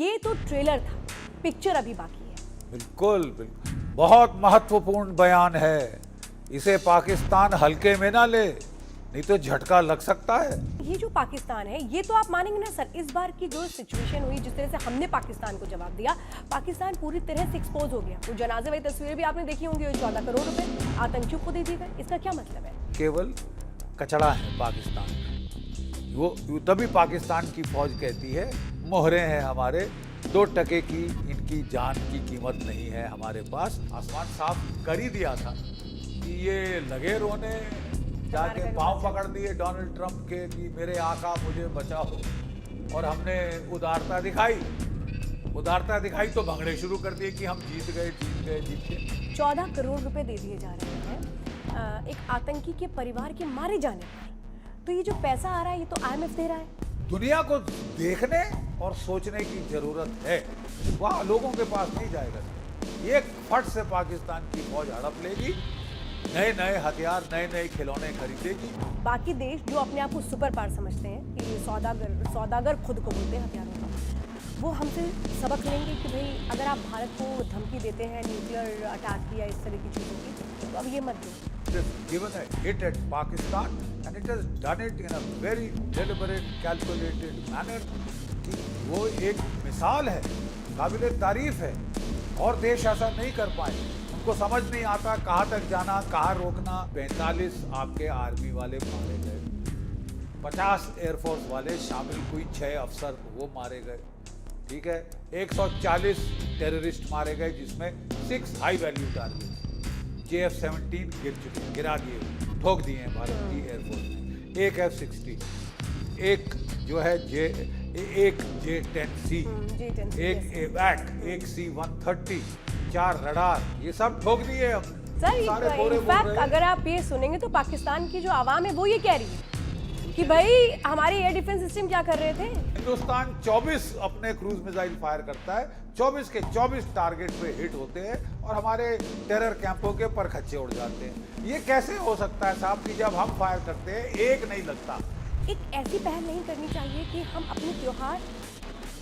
ये तो ट्रेलर था, पिक्चर अभी बाकी है। बिल्कुल बिल्कुल, बहुत महत्वपूर्ण बयान है। इसे पाकिस्तान हल्के में ना ले, नहीं तो झटका लग सकता है। ये जो पाकिस्तान है, ये तो आप मानेंगे ना सर, इस बार की जो सिचुएशन हुई, जिस तरह से हमने पाकिस्तान को जवाब दिया, पाकिस्तान पूरी तरह से एक्सपोज हो गया। वो जनाजे वाली तस्वीरें भी आपने देखी होंगी, 14 करोड़ रुपए आतंकियों को दे दिए गए। इसका क्या मतलब है? केवल कचड़ा है पाकिस्तान, वो तभी पाकिस्तान की फौज कहती है मोहरे हैं हमारे, 2 टके की इनकी जान की कीमत नहीं है हमारे पास। आसमान साफ कर ही दिया था कि ये लगे रोने, जाके पांव पकड़ दिए डोनाल्ड ट्रंप के कि मेरे आका मुझे बचाओ, और हमने उदारता दिखाई तो भंगड़े शुरू कर दिए कि हम जीत गए। 14 करोड़ रुपए दे दिए जा रहे हैं एक आतंकी के परिवार के मारे जाने पर। तो ये जो पैसा आ रहा है, ये तो IMF दे रहा है। दुनिया को देखने और सोचने की जरूरत है, वहां लोगों के पास नहीं जाएगा। एक फट से पाकिस्तान की फौज हड़प लेगी, नए हथियार, नए खिलौने खरीदेगी। बाकी देश जो अपने आप को सुपर पावर समझते हैं, कि सौदागर खुद को बोलते हैं हथियारों का, वो हमसे सबक लेंगे कि भाई अगर आप भारत को धमकी देते हैं न्यूक्लियर अटैक की या इस तरह की चीज़ों की, तो अब ये मत दो। It has given a hit at Pakistan and it has done it in a very deliberate, calculated manner कि वो एक मिसाल है, काबिले तारीफ है, और देश ऐसा नहीं कर पाए। उनको समझ नहीं आता कहाँ तक जाना, कहाँ रोकना। 45 आपके आर्मी वाले मारे गए, 50 एयरफोर्स वाले शामिल, कोई 6 अफसर वो मारे गए, ठीक है। 140 टेररिस्ट मारे गए, जिसमें 6 हाई वैल्यू टारगेट JF-17 गिरा दिए, ठोक दिए हैं भारत की एयरफोर्स ने। एक F-16, एक जो है एक J-10C, एक AWAC, एक C-130, 4 रडार, ये सब ठोक दिए हम। सर इनफैक्ट अगर आप ये सुनेंगे तो पाकिस्तान की जो आवाम है वो ये कह रही है कि भाई हमारे एयर डिफेंस सिस्टम क्या कर रहे थे। हिंदुस्तान 24 अपने क्रूज मिसाइल फायर करता है, 24 के 24 टारगेट पे हिट होते हैं, और हमारे टेरर कैंपों के परखच्चे उड़ जाते हैं। ये कैसे हो सकता है साहब कि जब हम फायर करते हैं एक नहीं लगता? एक ऐसी पहल नहीं करनी चाहिए कि हम अपने त्योहार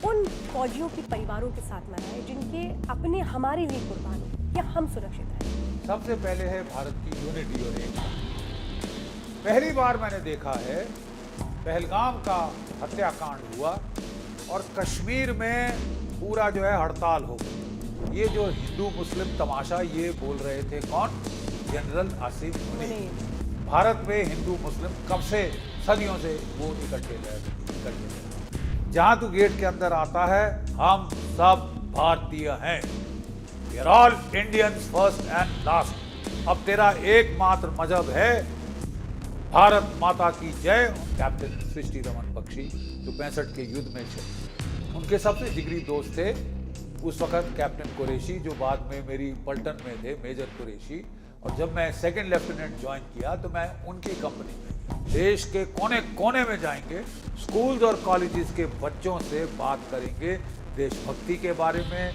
उन फौजियों के परिवारों के साथ मनाएं जिनके अपने हमारे लिए कुर्बान हो, या हम सुरक्षित रहें। सबसे पहले है भारत की यूनिटी और एकता। पहली बार मैंने देखा है पहलगाम का हत्याकांड हुआ और कश्मीर में पूरा जो है हड़ताल हो गई। ये जो हिंदू मुस्लिम तमाशा ये बोल रहे थे कौन? जनरल आसिफ मुनीर। भारत में हिंदू मुस्लिम कब से, सदियों से वो इकट्ठे रहे। जहां तू गेट के अंदर आता है, हम सब भारतीय हैं, we are all Indians first and last. अब तेरा एकमात्र मजहब है भारत माता की जय। कैप्टन सृष्टि रमन बख्शी जो 65 के युद्ध में थे, उनके सबसे जिगरी दोस्त थे उस वक्त कैप्टन कुरैशी, जो बाद में मेरी पलटन में थे, मेजर कुरैशी। और जब मैं 2nd लेफ्टिनेंट ज्वाइन किया तो मैं उनकी कंपनी में देश के कोने कोने में जाएंगे, स्कूल्स और कॉलेजेस के बच्चों से बात करेंगे देशभक्ति के बारे में,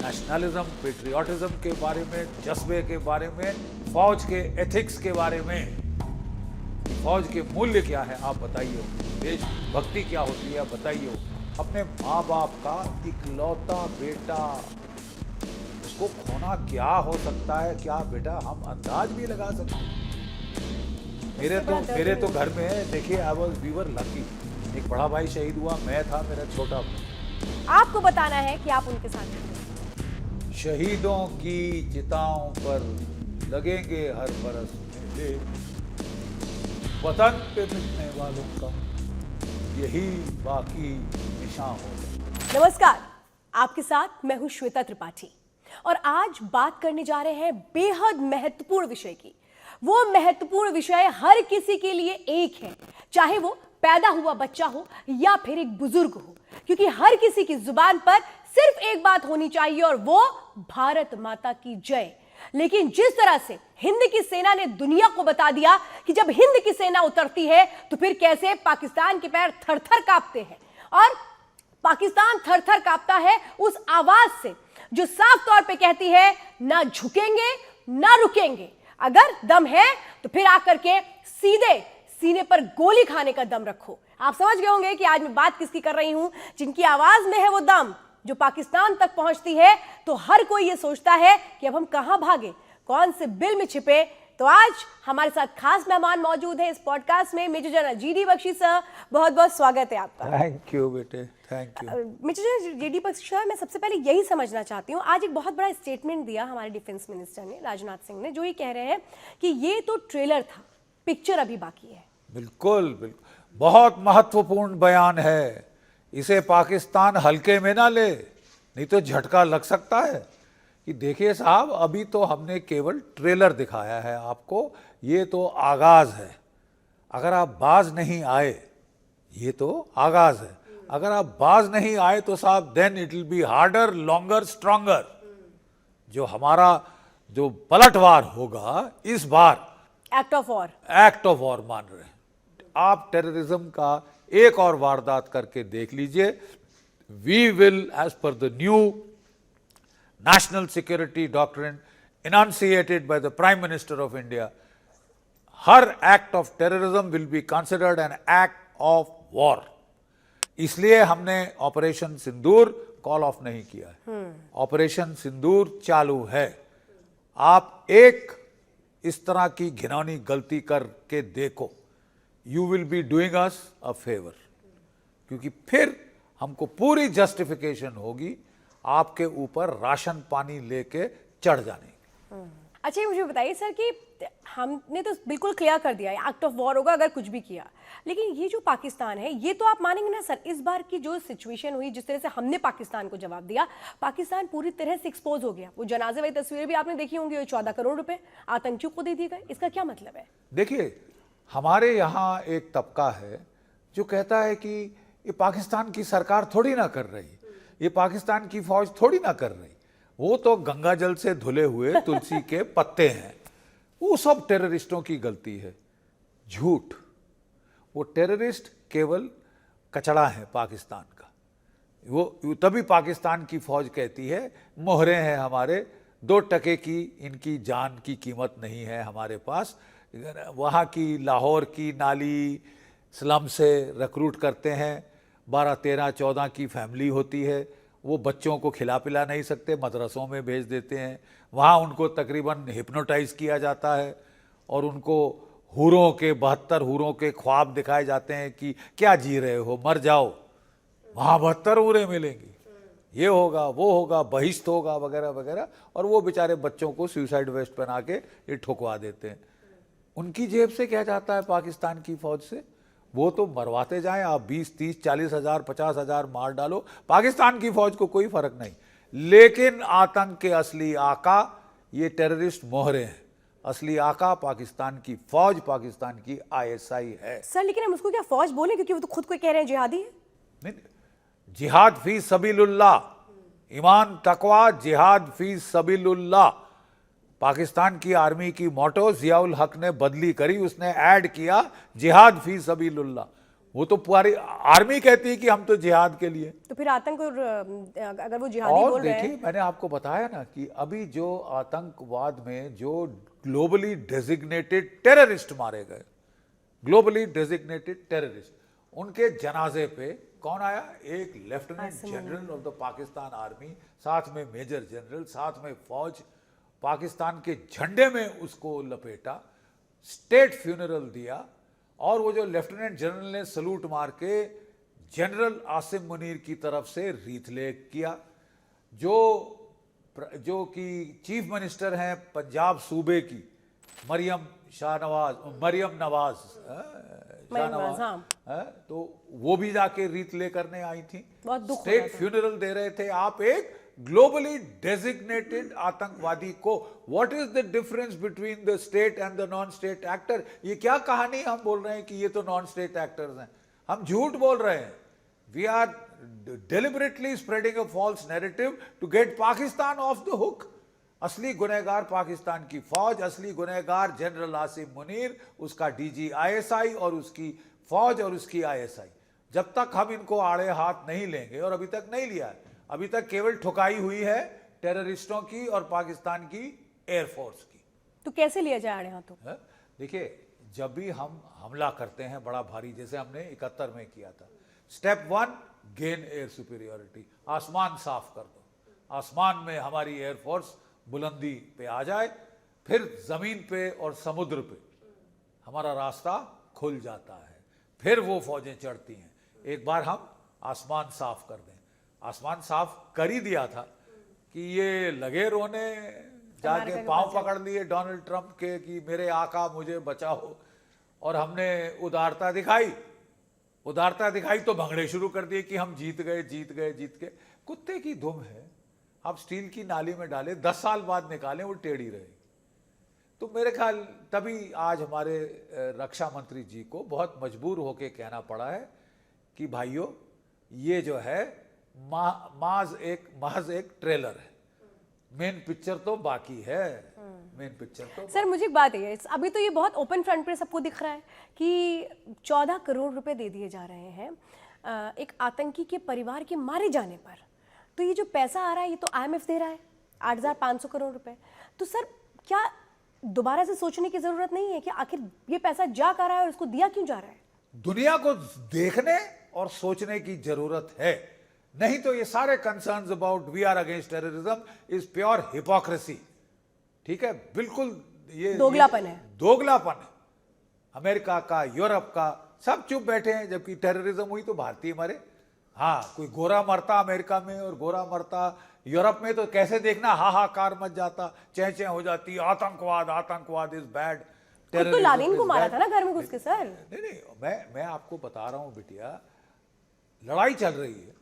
नेशनलिज्म, पेट्रियाटिज्म के बारे में, जज्बे के बारे में, फौज के एथिक्स के बारे में। फौज के मूल्य क्या है आप बताइए, देशभक्ति क्या होती है बताइए। अपने माँ बाप का इकलौता बेटा, उसको खोना क्या हो सकता है? क्या बेटा हम अंदाज भी लगा सकते हैं। मेरे तो घर में है, देखिए वी वर लकी। एक बड़ा भाई शहीद हुआ, मैं था, मेरा छोटा भाई। आपको बताना है कि आप उनके साथ हैं। शहीदों की चिताओं पर लगेंगे हर बरस मेले, वतन पे मिटने वालों का यही बाकी निशान हो। नमस्कार, आपके साथ मैं हूं श्वेता त्रिपाठी, और आज बात करने जा रहे हैं बेहद महत्वपूर्ण विषय की। वो महत्वपूर्ण विषय हर किसी के लिए एक है, चाहे वो पैदा हुआ बच्चा हो या फिर एक बुजुर्ग हो, क्योंकि हर किसी की जुबान पर सिर्फ एक बात होनी चाहिए, और वो भारत माता की जय। लेकिन जिस तरह से हिंद की सेना ने दुनिया को बता दिया कि जब हिंद की सेना उतरती है तो फिर कैसे पाकिस्तान के पैर थर-थर कांपते हैं, और पाकिस्तान थर-थर कांपता है उस आवाज से जो साफ तौर पे कहती है ना झुकेंगे ना रुकेंगे, अगर दम है तो फिर आकर के सीधे सीने पर गोली खाने का दम रखो। आप समझ गए होंगे कि आज मैं बात किसकी कर रही हूं, जिनकी आवाज में है वो दम जो पाकिस्तान तक पहुंचती है तो हर कोई ये सोचता है कि अब हम कहां भागे, कौन से बिल में छिपे। तो आज हमारे साथ खास मेहमान मौजूद है इस पॉडकास्ट में, major general GD Bakshi sir, बहुत बहुत स्वागत है आपका। थैंक यू बेटे, thank you. Major general GD Bakshi sir, मैं सबसे पहले यही समझना चाहती हूँ, आज एक बहुत बड़ा स्टेटमेंट दिया हमारे डिफेंस मिनिस्टर ने, राजनाथ सिंह ने, जो ये कह रहे हैं कि ये तो ट्रेलर था, पिक्चर अभी बाकी है। बिल्कुल बिल्कुल, बहुत महत्वपूर्ण बयान है। इसे पाकिस्तान हल्के में ना ले, नहीं तो झटका लग सकता है। कि देखिए साहब, अभी तो हमने केवल ट्रेलर दिखाया है आपको, ये तो आगाज है। अगर आप बाज नहीं आए, ये तो आगाज है, अगर आप बाज नहीं आए तो साहब then it will be harder, longer, stronger. जो हमारा जो पलटवार होगा इस बार, act of war, act of war मान रहे हैं आप। टेररिज्म का एक और वारदात करके देख लीजिए। We will, as per the new national security doctrine enunciated by the Prime Minister of India, her act of terrorism will be considered an act of war. इसलिए हमने ऑपरेशन सिंदूर कॉल ऑफ नहीं किया है। Operation सिंदूर चालू है। आप एक इस तरह की घिनौनी गलती करके देखो, you will be doing us a favour, क्योंकि फिर हमको पूरी जस्टिफिकेशन होगी आपके ऊपर राशन पानी लेके चढ़ जाने। अच्छा, ये मुझे बताइए सर कि हमने तो बिल्कुल क्लियर कर दिया है एक्ट ऑफ वॉर होगा अगर कुछ भी किया, लेकिन ये जो पाकिस्तान है, ये तो आप मानेंगे ना सर, इस बार की जो सिचुएशन हुई, जिस तरह से हमने पाकिस्तान को जवाब दिया, पाकिस्तान पूरी तरह से एक्सपोज हो गया। वो जनाजे वाली तस्वीरें भी आपने देखी होंगी, 14 करोड़ रुपए आतंकियों को दे दिए गए। इसका क्या मतलब है? देखिए, हमारे यहाँ एक तबका है जो कहता है कि ये पाकिस्तान की सरकार थोड़ी ना कर रही, ये पाकिस्तान की फौज थोड़ी ना कर रही, वो तो गंगा जल से धुले हुए तुलसी के पत्ते हैं, वो सब टेररिस्टों की गलती है। झूठ। वो टेररिस्ट केवल कचड़ा है पाकिस्तान का। वो तभी पाकिस्तान की फौज कहती है मोहरे हैं हमारे, 2 टके की इनकी जान की कीमत नहीं है हमारे पास। वहाँ की लाहौर की नाली स्लम से रिक्रूट करते हैं, 12, 13, 14 की फैमिली होती है, वो बच्चों को खिला पिला नहीं सकते, मदरसों में भेज देते हैं। वहाँ उनको तकरीबन हिप्नोटाइज किया जाता है और उनको हूरों के 72 हूरों के ख्वाब दिखाए जाते हैं कि क्या जी रहे हो, मर जाओ, वहाँ 72 हूरें मिलेंगी, ये होगा, वो होगा, बहिश्त होगा, वगैरह वगैरह। और वो बेचारे बच्चों को सुसाइड वेस्ट पहना के ये ठुकवा देते हैं। उनकी जेब से क्या जाता है पाकिस्तान की फौज से? वो तो मरवाते जाएं, आप 20, 30, 40 हजार, 50 हजार मार डालो, पाकिस्तान की फौज को कोई फर्क नहीं। लेकिन आतंक के असली आका ये टेररिस्ट मोहरे हैं। असली आका पाकिस्तान की फौज, पाकिस्तान की ISI है। सर, लेकिन हम उसको क्या फौज बोले, क्योंकि वो तो खुद को कह रहे हैं जिहादी है। नहीं, जिहाद फी सबीलुल्लाह, ईमान तकवा, जिहाद फी सबीलुल्लाह। पाकिस्तान की आर्मी की मोटो जियाउल हक ने बदली करी, उसने ऐड किया जिहाद फी सबीलुल्लाह। वो तो पूरी आर्मी कहती है कि हम तो जिहाद के लिए। तो फिर आतंक और अगर वो जिहादी बोल रहे हैं। देखिए, मैंने आपको बताया ना कि अभी जो आतंकवाद में जो ग्लोबली डेजिग्नेटेड टेररिस्ट मारे गए, ग्लोबली डेजिग्नेटेड टेररिस्ट, उनके जनाजे पे कौन आया? एक lieutenant general of the Pakistan army, साथ में मेजर जनरल, साथ में फौज, पाकिस्तान के झंडे में उसको लपेटा, स्टेट फ्यूनरल दिया। और वो जो लेफ्टिनेंट जनरल ने सलूट मार के जनरल आसिम मुनीर की तरफ से रीथले किया, जो कि चीफ मिनिस्टर हैं पंजाब सूबे की मरियम नवाज, तो वो भी जाके रीथले करने आई थी, स्टेट फ्यूनरल दे रहे थे। आप एक ग्लोबली डेजिग्नेटेड आतंकवादी को, what is the difference between the state and the non state actor? ये क्या कहानी हम बोल रहे हैं कि ये तो नॉन स्टेट एक्टर्स हैं? हम झूठ बोल रहे हैं। We are deliberately spreading a false narrative to get Pakistan off the hook. असली गुनहगार पाकिस्तान की फौज, असली गुनहगार जनरल आसिम मुनीर, उसका DG ISI और उसकी फौज और उसकी ISI। जब तक हम इनको आड़े हाथ नहीं लेंगे, और अभी तक नहीं लिया है, अभी तक केवल ठुकाई हुई है टेररिस्टों की और पाकिस्तान की एयरफोर्स की। तो कैसे लिया जाए आड़े हाथों? देखिए, जब भी हम हमला करते हैं बड़ा भारी, जैसे हमने 71 में किया था, स्टेप 1 गेन एयर सुपीरियोरिटी। आसमान साफ कर दो, आसमान में हमारी एयरफोर्स बुलंदी पे आ जाए, फिर जमीन पे और समुद्र पे हमारा रास्ता खुल जाता है, फिर वो फौजें चढ़ती हैं। एक बार हम आसमान साफ कर दें। आसमान साफ कर ही दिया था कि ये लगे रोने, जाके पांव पकड़ लिए डोनाल्ड ट्रंप के कि मेरे आका मुझे बचाओ, और हमने उदारता दिखाई। उदारता दिखाई तो भंगड़े शुरू कर दिए कि हम जीत गए जीत गए जीत गए। कुत्ते की धुम है, आप स्टील की नाली में डाले 10 साल बाद निकालें वो टेढ़ी रहेगी। तो मेरे ख्याल तभी आज हमारे रक्षा मंत्री जी को बहुत मजबूर होके कहना पड़ा है कि भाइयों ये जो है महज एक ट्रेलर है, मेन पिक्चर तो बाकी है। मेन पिक्चर तो सर मुझे एक बात है, अभी तो ये बहुत ओपन फ्रंट पे सबको दिख रहा है कि 14 करोड़ रुपए दे दिए जा रहे हैं एक आतंकी के परिवार के मारे जाने पर। तो ये जो पैसा आ रहा है ये तो IMF दे रहा है 8,500 करोड़ रुपए। तो सर क्या दोबारा से सोचने की जरूरत नहीं है कि आखिर ये पैसा जा कहाँ रहा है और इसको दिया क्यों जा रहा है? दुनिया को देखने और सोचने की जरूरत है, नहीं तो ये सारे concerns about we are against terrorism is pure hypocrisy. ठीक है, बिल्कुल ये दोगलापन है, दोगलापन है। अमेरिका का, यूरोप का सब चुप बैठे हैं, जबकि टेररिज्म हुई तो भारतीय मरे। हाँ, कोई गोरा मरता अमेरिका में और गोरा मरता यूरोप में तो कैसे देखना, हाहाकार मच जाता, चें हो जाती, आतंकवाद आतंकवाद इज बैड। तो लादेन को मारा था ना घर में घुस के सर। नहीं, मैं आपको बता रहा हूं बिटिया, लड़ाई चल रही है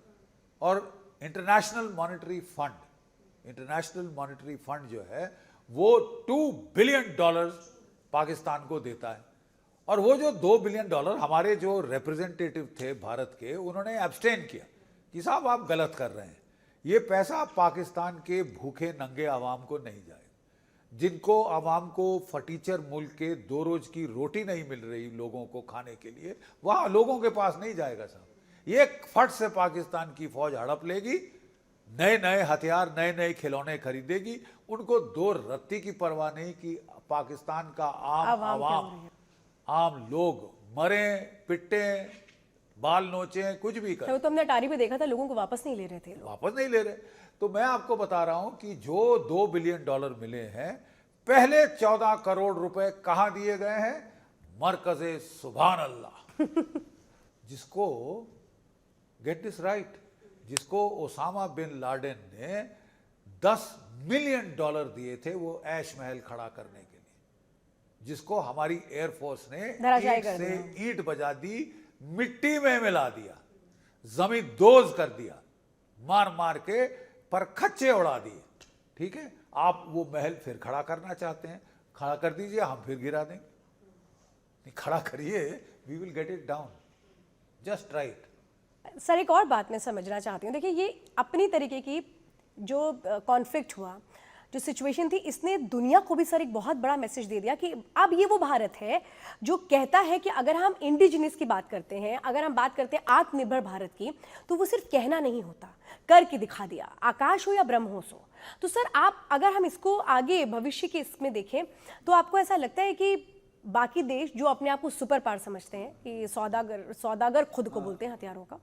और इंटरनेशनल मॉनेटरी फंड जो है वो $2 बिलियन पाकिस्तान को देता है। और वो जो $2 बिलियन हमारे जो रिप्रेजेंटेटिव थे भारत के, उन्होंने एब्सटेन किया कि साहब आप गलत कर रहे हैं, ये पैसा पाकिस्तान के भूखे नंगे आवाम को नहीं जाएगा, जिनको आवाम को फटीचर मुल्क के 2 रोज की रोटी नहीं मिल रही लोगों को खाने के लिए, वहां लोगों के पास नहीं जाएगा साहब। ये फट से पाकिस्तान की फौज हड़प लेगी, नए नए हथियार नए नए खिलौने खरीदेगी, उनको 2 रत्ती की परवाह नहीं कि पाकिस्तान का आम लोग मरे पिटे बाल नोचे कुछ भी करें। तो हमने अटारी पे देखा था, लोगों को वापस नहीं ले रहे थे, वापस नहीं ले रहे। तो मैं आपको बता रहा हूं कि जो $2 बिलियन मिले हैं, पहले 14 करोड़ रुपए कहां दिए गए हैं? मरकज़े सुभान अल्लाह जिसको, गेट दिस राइट, जिसको ओसामा बिन लादेन ने $10 मिलियन दिए थे वो ऐश महल खड़ा करने के लिए, जिसको हमारी एयरफोर्स ने ईंट से ईंट बजा दी, मिट्टी में मिला दिया, जमीन दोज कर दिया, मार मार के पर खच्चे उड़ा दिए। ठीक है, आप वो महल फिर खड़ा करना चाहते हैं, खड़ा कर दीजिए, हम फिर गिरा देंगे। खड़ा करिए, we will get it down, just right. Sir एक और बात मैं समझना चाहती हूँ, देखिए ये अपनी तरीके की जो कॉन्फ्लिक्ट हुआ, जो सिचुएशन थी, इसने दुनिया को भी सर एक बहुत बड़ा मैसेज दे दिया कि अब ये वो भारत है जो कहता है कि अगर हम इंडिजिनस की बात करते हैं, अगर हम बात करते हैं आत्मनिर्भर भारत की, तो वो सिर्फ कहना नहीं होता, करके दिखा दिया, आकाश हो या ब्रह्मोस हो। तो सर आप अगर हम इसको आगे भविष्य के इसमें देखें तो आपको ऐसा लगता है कि बाकी देश जो अपने आप को सुपर पावर समझते हैं, कि सौदागर खुद को बोलते हैं हथियारों का,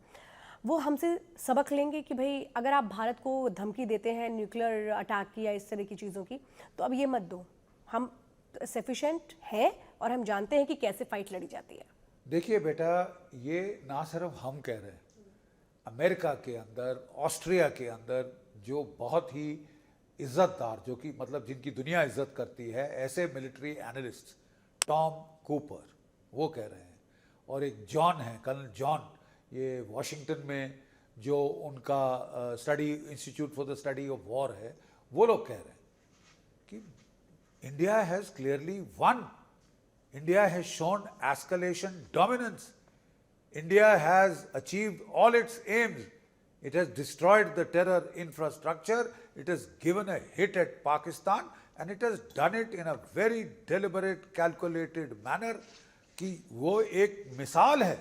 वो हमसे सबक लेंगे कि भाई अगर आप भारत को धमकी देते हैं न्यूक्लियर अटैक की या इस तरह की चीज़ों की, तो अब ये मत दो, हम सफिशेंट हैं और हम जानते हैं कि कैसे फाइट लड़ी जाती है। देखिए बेटा, ये ना सिर्फ हम कह रहे हैं, अमेरिका के अंदर, ऑस्ट्रिया के अंदर जो बहुत ही इज्जतदार, जो कि मतलब जिनकी दुनिया इज्जत करती है, ऐसे मिलिट्री एनालिस्ट टॉम कूपर, वो कह रहे हैं, और एक जॉन है, कर्नल जॉन, ये वॉशिंगटन में जो उनका study institute for the study of war है, वो लोग कह रहे हैं कि India has clearly one, India has shown escalation dominance, India has achieved all it's AIIMS, it has destroyed the terror infrastructure, it has given a hit at Pakistan, and it has done it in a very deliberate, calculated manner, कि वो एक मिसाल है,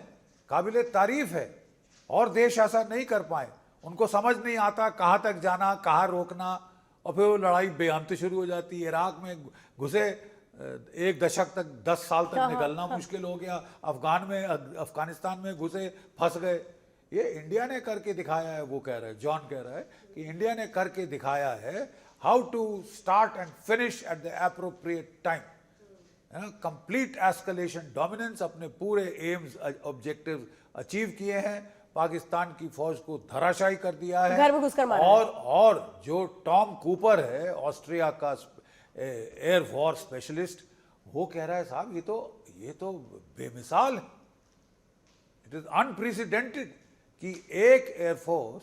काबिले तारीफ है, और देश ऐसा नहीं कर पाए। उनको समझ नहीं आता कहाँ तक जाना, कहाँ रोकना, और फिर वो लड़ाई बेअंत शुरू हो जाती है। इराक में घुसे 1 दशक तक, 10 साल तक निकलना मुश्किल हो गया, अफगानिस्तान में घुसे, फंस गए, ये इंडिया ने करके दिखाया है, वो कह रहा है, जॉन कह रहा है कि इंडिया ने करके दिखाया है how to start and finish at the appropriate time, complete escalation dominance, अपने पूरे एम्स ऑब्जेक्टिव अचीव किए हैं, पाकिस्तान की फौज को धराशायी कर दिया है, घर में घुसकर मारा और जो टॉम कूपर है ऑस्ट्रिया का एयर फोर्स स्पेशलिस्ट, वो कह रहा है साहब ये तो बेमिसाल है, इट इज अनप्रेसिडेंटेड कि एक एयरफोर्स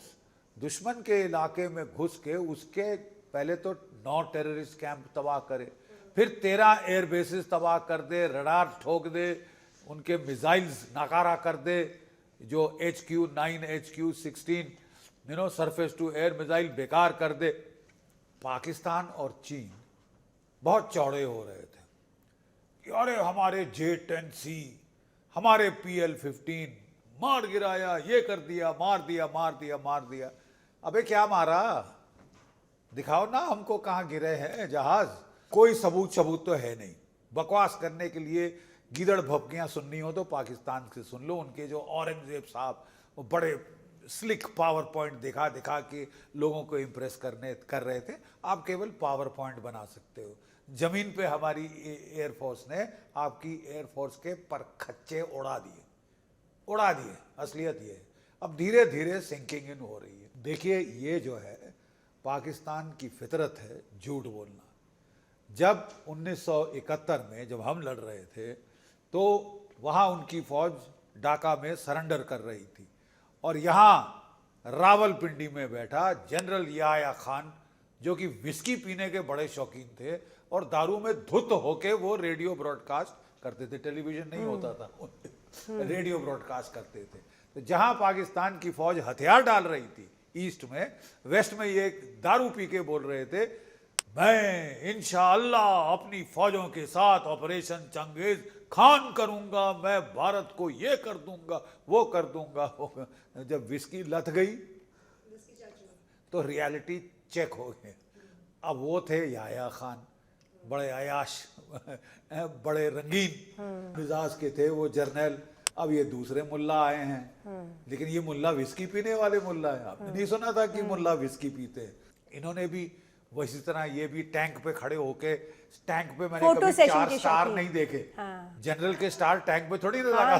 दुश्मन के इलाके में घुस के उसके पहले तो 9 टेररिस्ट कैंप तबाह करे, फिर 13 एयर बेसिस तबाह कर दे, रडार ठोक दे, उनके मिसाइल्स नाकारा कर दे, जो HQ-9 HQ-16 surface to air missile बेकार कर दे। पाकिस्तान और चीन बहुत चौड़े हो रहे थे कि अरे हमारे J-10C, हमारे PL-15 मार गिराया, ये कर दिया, मार दिया। अबे क्या मारा, दिखाओ ना हमको कहाँ गिरे हैं जहाज। कोई सबूत तो है नहीं। बकवास करने के लिए गीदड़ भपकियां सुननी हो तो पाकिस्तान से सुन लो। उनके जो औरंगजेब साहब वो बड़े स्लिक पावर पॉइंट दिखा के लोगों को इम्प्रेस कर रहे थे। आप केवल पावर पॉइंट बना सकते हो। जमीन पे हमारी एयरफोर्स ने आपकी एयरफोर्स के परखच्चे उड़ा दिए। असलियत ये है। अब धीरे धीरे सिंकिंग इन हो रही है। देखिए ये जो है पाकिस्तान की फितरत है झूठ बोलना। जब 1971 में जब हम लड़ रहे थे तो वहाँ उनकी फौज ढाका में सरेंडर कर रही थी और यहाँ रावलपिंडी में बैठा जनरल याया खान, जो कि विस्की पीने के बड़े शौकीन थे और दारू में धुत होके वो रेडियो ब्रॉडकास्ट करते थे। टेलीविजन नहीं होता था, रेडियो ब्रॉडकास्ट करते थे। तो जहाँ पाकिस्तान की फौज हथियार डाल रही थी ईस्ट में, वेस्ट में ये दारू पी के बोल रहे थे, मैं इंशाअल्लाह अपनी फौजों के साथ ऑपरेशन चंगेज खान करूंगा, मैं भारत को ये कर दूंगा, वो कर दूंगा। जब विस्की लथ गई तो रियलिटी चेक हो गई। अब वो थे याया खान, बड़े अयाश, बड़े रंगीन मिजाज के थे वो जर्नल। अब ये दूसरे मुल्ला आए हैं, लेकिन ये मुल्ला विस्की पीने वाले मुल्ला है। आपने नहीं सुना था कि मुल्ला विस्की पीते हैं। इन्होंने भी वैसी तरह ये भी टैंक पे खड़े होके, टैंक पे मैंने कभी 4 स्टार नहीं देखे। जनरल के स्टार टैंक पे थोड़ी ना लगा।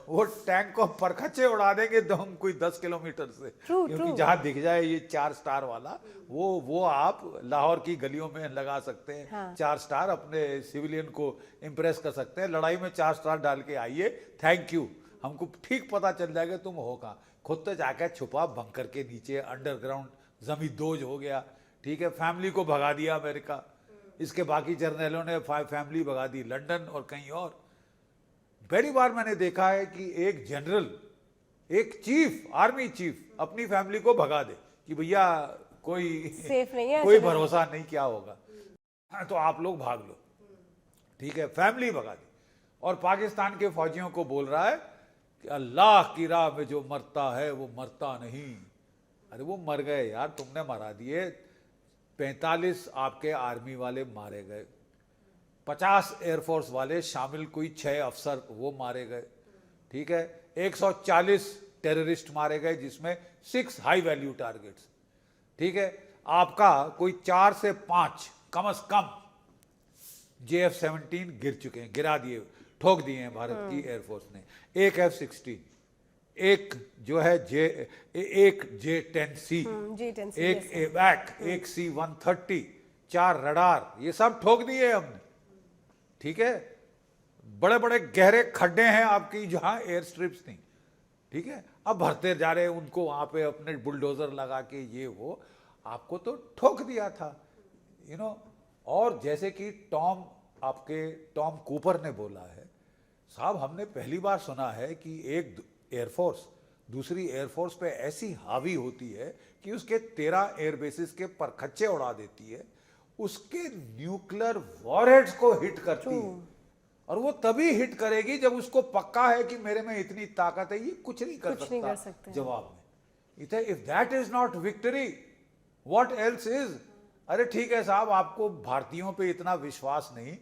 वो टैंक को परखच्चे उड़ा देंगे तो हम कोई 10 किलोमीटर से, क्योंकि जहां दिख जाए ये 4 स्टार वाला, वो आप लाहौर की गलियों में लगा सकते हैं। 4 स्टार अपने सिविलियन को इम्प्रेस कर सकते हैं। लड़ाई में 4 स्टार डाल के आइए, थैंक यू, हमको ठीक पता चल जाएगा तुम हो कहाँ। खुद तो जाकर छुपा बंकर के नीचे, अंडरग्राउंड जमींदोज हो गया। ठीक है, फैमिली को भगा दिया अमेरिका, इसके बाकी जर्नलों ने फैमिली भगा दी लंदन और कहीं और। पहली बार मैंने देखा है कि एक जनरल, एक चीफ, आर्मी चीफ अपनी फैमिली को भगा दे कि भैया कोई सेफ नहीं है, कोई भरोसा नहीं, क्या होगा, तो आप लोग भाग लो। ठीक है, फैमिली भगा दी। और पाकिस्तान के फौजियों को बोल रहा है कि अल्लाह की राह में जो मरता है वो मरता नहीं। अरे वो मर गए यार, तुमने मरा दिए। 45 आपके आर्मी वाले मारे गए, 50 एयरफोर्स वाले शामिल कोई 6 अफसर वो मारे गए। ठीक है, 140 टेररिस्ट मारे गए, जिसमें 6 हाई वैल्यू टारगेट्स। ठीक है, आपका कोई 4 से 5 कम से कम JF-17 गिर चुके हैं, गिरा दिए, ठोक दिए हैं भारत की एयरफोर्स ने। एक F-16, एक जो है एक J-10C, एक एवैक, एक C-130, 4 रडार, ये सब ठोक दिए हमने। ठीक है, बड़े बड़े गहरे खड्डे हैं आपकी जहां एयर स्ट्रिप्स थी। ठीक है, अब भरते जा रहे हैं उनको वहां पे अपने बुलडोजर लगा के, ये वो आपको तो ठोक दिया था, और जैसे कि टॉम कूपर ने बोला है, साहब हमने पहली बार सुना है कि एक एयरफोर्स दूसरी एयरफोर्स पे ऐसी हावी होती है कि उसके 13 एयरबेसिस के परखच्चे उड़ा देती है, उसके न्यूक्लियर वॉरहेड्स को हिट करती है। और वो तभी हिट करेगी जब उसको पक्का है कि मेरे में इतनी ताकत है, ये कुछ नहीं कर सकता जवाब में। If that is not victory, what else is. अरे ठीक है साहब, आपको भारतीयों पे इतना विश्वास नहीं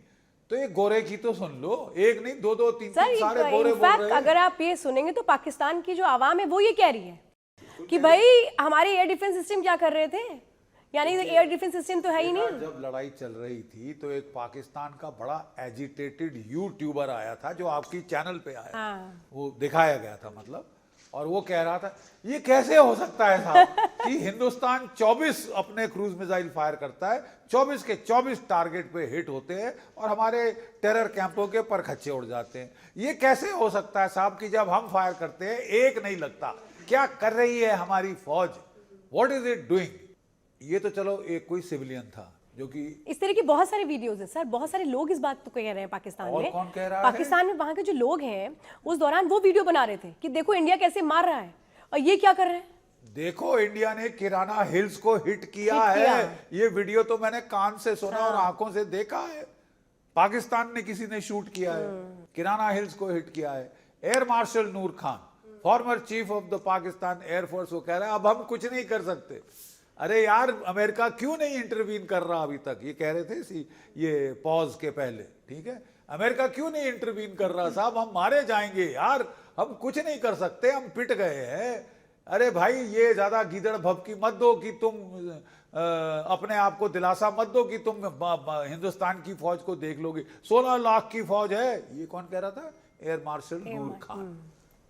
तो ये गोरे की तो सुन लो, एक नहीं दो दो तीन सर तीन सारे गोरे बोल इनफैक्ट रहे हैं। अगर आप ये सुनेंगे तो पाकिस्तान की जो आवाम है वो ये कह रही है कि भाई हमारे एयर डिफेंस सिस्टम क्या कर रहे थे, यानी एयर डिफेंस सिस्टम तो है ही नहीं। जब लड़ाई चल रही थी तो एक पाकिस्तान का बड़ा एजिटेटेड यूट्यूबर आया था जो आपकी चैनल पे आया, हाँ। वो दिखाया गया था मतलब, और वो कह रहा था ये कैसे हो सकता है साहब कि हिंदुस्तान 24 अपने क्रूज मिसाइल फायर करता है, 24 के 24 टारगेट पे हिट होते हैं और हमारे टेरर कैंपों के परखच्चे उड़ जाते हैं। ये कैसे हो सकता है साहब कि जब हम फायर करते हैं एक नहीं लगता? क्या कर रही है हमारी फौज? What is it doing? ये तो चलो एक कोई सिविलियन था जो कि, इस तरह की बहुत सारे वीडियोस हैं सर, बहुत सारे लोग इस बात को कह रहे हैं पाकिस्तान और में। कौन कह रहा है? पाकिस्तान में वहां के जो लोग हैं उस दौरान वो वीडियो बना रहे थे कि देखो इंडिया कैसे मार रहा है और ये क्या कर रहे हैं। देखो इंडिया ने किराना हिल्स को हिट किया है। ये वीडियो तो मैंने कान से सुना और आंखों से देखा है। पाकिस्तान ने किसी ने शूट किया है, किराना हिल्स को हिट किया है। Air marshal Noor Khan, former chief of the Pakistan air force, वो कह रहा है अब हम कुछ नहीं कर सकते। अरे यार अमेरिका क्यों नहीं इंटरवीन कर रहा अभी तक? ये कह रहे थे ये पॉज के पहले, ठीक है, अमेरिका क्यों नहीं इंटरवीन कर रहा? साहब हम मारे जाएंगे यार, हम कुछ नहीं कर सकते, हम पिट गए हैं। अरे भाई ये ज्यादा गीदड़ भभकी मत दो कि तुम अपने आप को दिलासा मत दो कि तुम हिंदुस्तान की फौज को देख लोगे। 16 लाख की फौज है। ये कौन कह रहा था? एयर मार्शल नूर खान,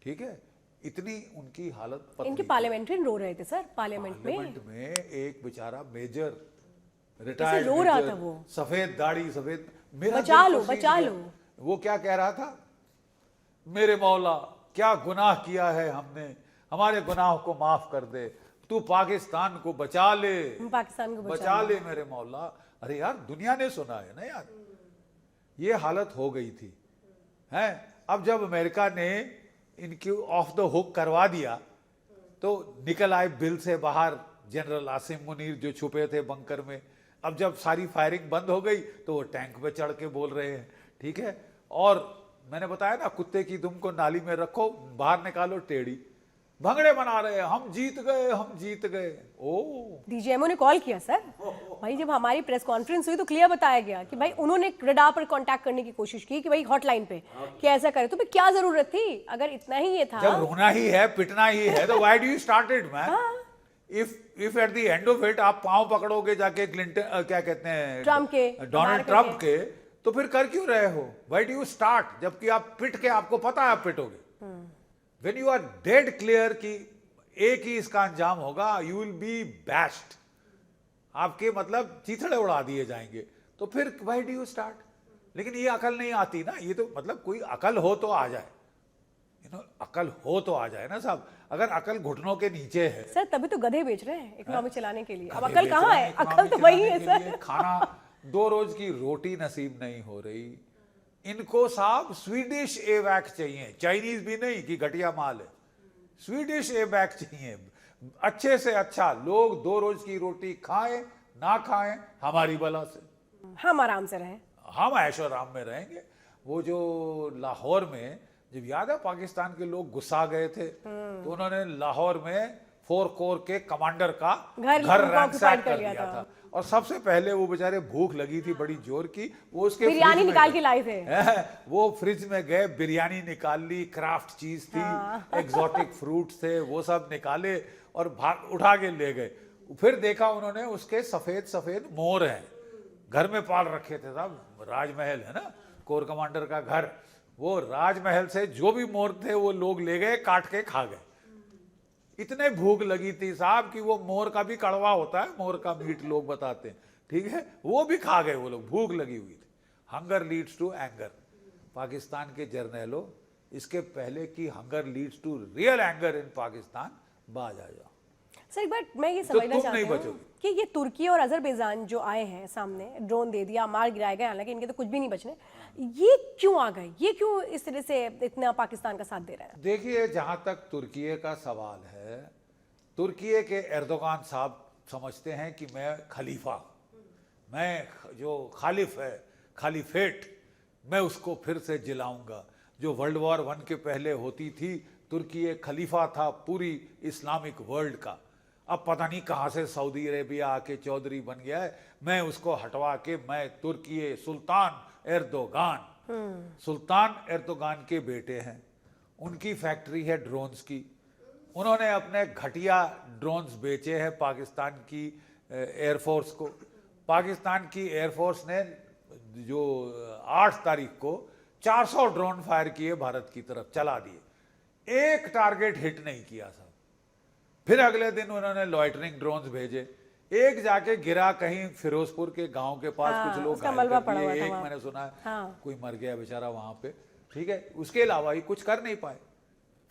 ठीक है। इतनी उनकी हालत पतली। इनके पार्लियामेंट्रियन रो रहे थे सर पार्लियामेंट में एक बेचारा मेजर कैसे रिटायर्ड रो रहा था वो, सफेद दाढ़ी सफेद, मेरा बचा दिल लो, तो सीज बचा गया। लो। वो क्या कह रहा था? मेरे मौला क्या गुनाह किया है हमने, हमारे गुनाह को माफ कर दे, तू पाकिस्तान को बचा ले, पाकिस्तान को बचा ले मेरे मौला। अरे यार दुनिया ने सुना है ना यार, ये हालत हो गई थी है। अब जब अमेरिका ने इनकी ऑफ द हुक करवा दिया तो निकल आए बिल से बाहर जनरल आसिम मुनीर जो छुपे थे बंकर में। अब जब सारी फायरिंग बंद हो गई तो वो टैंक पे चढ़ के बोल रहे हैं, ठीक है। और मैंने बताया ना, कुत्ते की दुम को नाली में रखो, बाहर निकालो टेढ़ी, भंगड़े बना रहे हैं, हम जीत गए, हम जीत गए। ओ डीजीएमओ ने कॉल किया सर भाई, जब हमारी प्रेस कॉन्फ्रेंस हुई तो क्लियर बताया गया कि भाई उन्होंने रडार पर कांटेक्ट करने की कोशिश की कि भाई हॉटलाइन पे कि ऐसा करे, तो फिर क्या जरूरत थी? अगर इतना ही ये था, जब रोना ही है पिटना ही है तो why do you started man? If at the end of it आप पांव पकड़ोगे जाके क्लिंटन क्या कहते हैं ट्रम्प के, डोनाल्ड ट्रम्प के, तो फिर कर क्यों रहे हो? व्हाई डू यू स्टार्ट जबकि आप पिट के आपको पता है आप पिटोगे। When you are dead clear कि एक ही इसका अंजाम होगा, you will be bashed, आपके मतलब चीथड़े उड़ा दिए जाएंगे, तो फिर why do you start? लेकिन ये अकल नहीं आती ना। ये तो मतलब कोई अकल हो तो आ जाए, अकल हो तो आ जाए ना साहब। अगर अकल घुटनों के नीचे है सर तभी तो गधे बेच रहे हैं इकोनॉमी चलाने के लिए। अब गधे अकल बेच कहाँ रहे है? हैं अकल इकोनॉमी तो वही है चलाने के लिए। सर। खाना 2 रोज की रोटी नसीब नहीं हो रही इनको साहब। स्वीडिश एवैक चाहिए, चाइनीज भी नहीं कि घटिया माल है, स्वीडिश एवैक चाहिए। अच्छे से अच्छा लोग 2 रोज की रोटी खाएं ना खाएं हमारी बला से, हम आराम से रहें, हम ऐशो आराम में रहेंगे। वो जो लाहौर में जब याद है पाकिस्तान के लोग गुस्सा गए थे तो उन्होंने लाहौर में 4 कोर के कमांडर का घर रैंसैक कर लिया था। और सबसे पहले वो बेचारे भूख लगी थी बड़ी जोर की, वो उसके बिरयानी निकाल के लाए थे। वो फ्रिज में गए, बिरयानी निकाल ली, क्राफ्ट चीज थी, एग्जॉटिक फ्रूट्स थे, वो सब निकाले और भाग उठा के ले गए। फिर देखा उन्होंने उसके सफेद सफेद मोर हैं, घर में पाल रखे थे साहब। राजमहल है ना कोर कमांडर का घर, वो राजमहल से जो भी मोर थे वो लोग ले गए, काट के खा गए। इतने भूख लगी थी साहब कि वो मोर का भी कड़वा होता है, मोर का मीट लोग बताते हैं, ठीक है, वो भी खा गए वो लोग, भूख लगी हुई थी। Hunger leads to anger. Pakistan के जर्नैलों, इसके पहले कि hunger leads to real anger in Pakistan, बाज आ जाओ। सर एक बार मैं ये समझना तुम चाहती नहीं हूँ बचोगे। कि ये तुर्की और अजरबैजान जो आए हैं सामने, ड्रोन दे दिया, मार गिराए गए, हालांकि इनके तो कुछ भी नहीं बचने, ये क्यों आ गए? ये क्यों इस तरह से इतना पाकिस्तान का साथ दे रहे हैं? देखिए जहां तक तुर्की का सवाल है, तुर्की के एर्दोगान साहब समझते हैं कि मैं खलीफा, मैं जो खालिफ है, खालिफेट, मैं उसको फिर से जिलाऊंगा। जो वर्ल्ड वॉर 1 के पहले होती थी, तुर्की एक खलीफा था पूरी इस्लामिक वर्ल्ड का, अब पता नहीं कहाँ से सऊदी अरेबिया आके चौधरी बन गया है, मैं उसको हटवा के मैं तुर्की सुल्तान एर्दोगान, सुल्तान एर्दोगान के बेटे हैं, उनकी फैक्ट्री है ड्रोन्स की, उन्होंने अपने घटिया ड्रोन्स बेचे हैं पाकिस्तान की एयरफोर्स को। पाकिस्तान की एयरफोर्स ने जो 8 तारीख को 400 ड्रोन फायर किए भारत की तरफ, चला दिए, एक टारगेट हिट नहीं किया साहब। फिर अगले दिन उन्होंने लॉइटरिंग ड्रोन्स भेजे, एक जाके गिरा कहीं फिरोजपुर के गांव के पास, कुछ लोग घायल कर दिए, एक मैंने सुना है कोई मर गया बेचारा वहां पे, ठीक है, उसके अलावा ही कुछ कर नहीं पाए।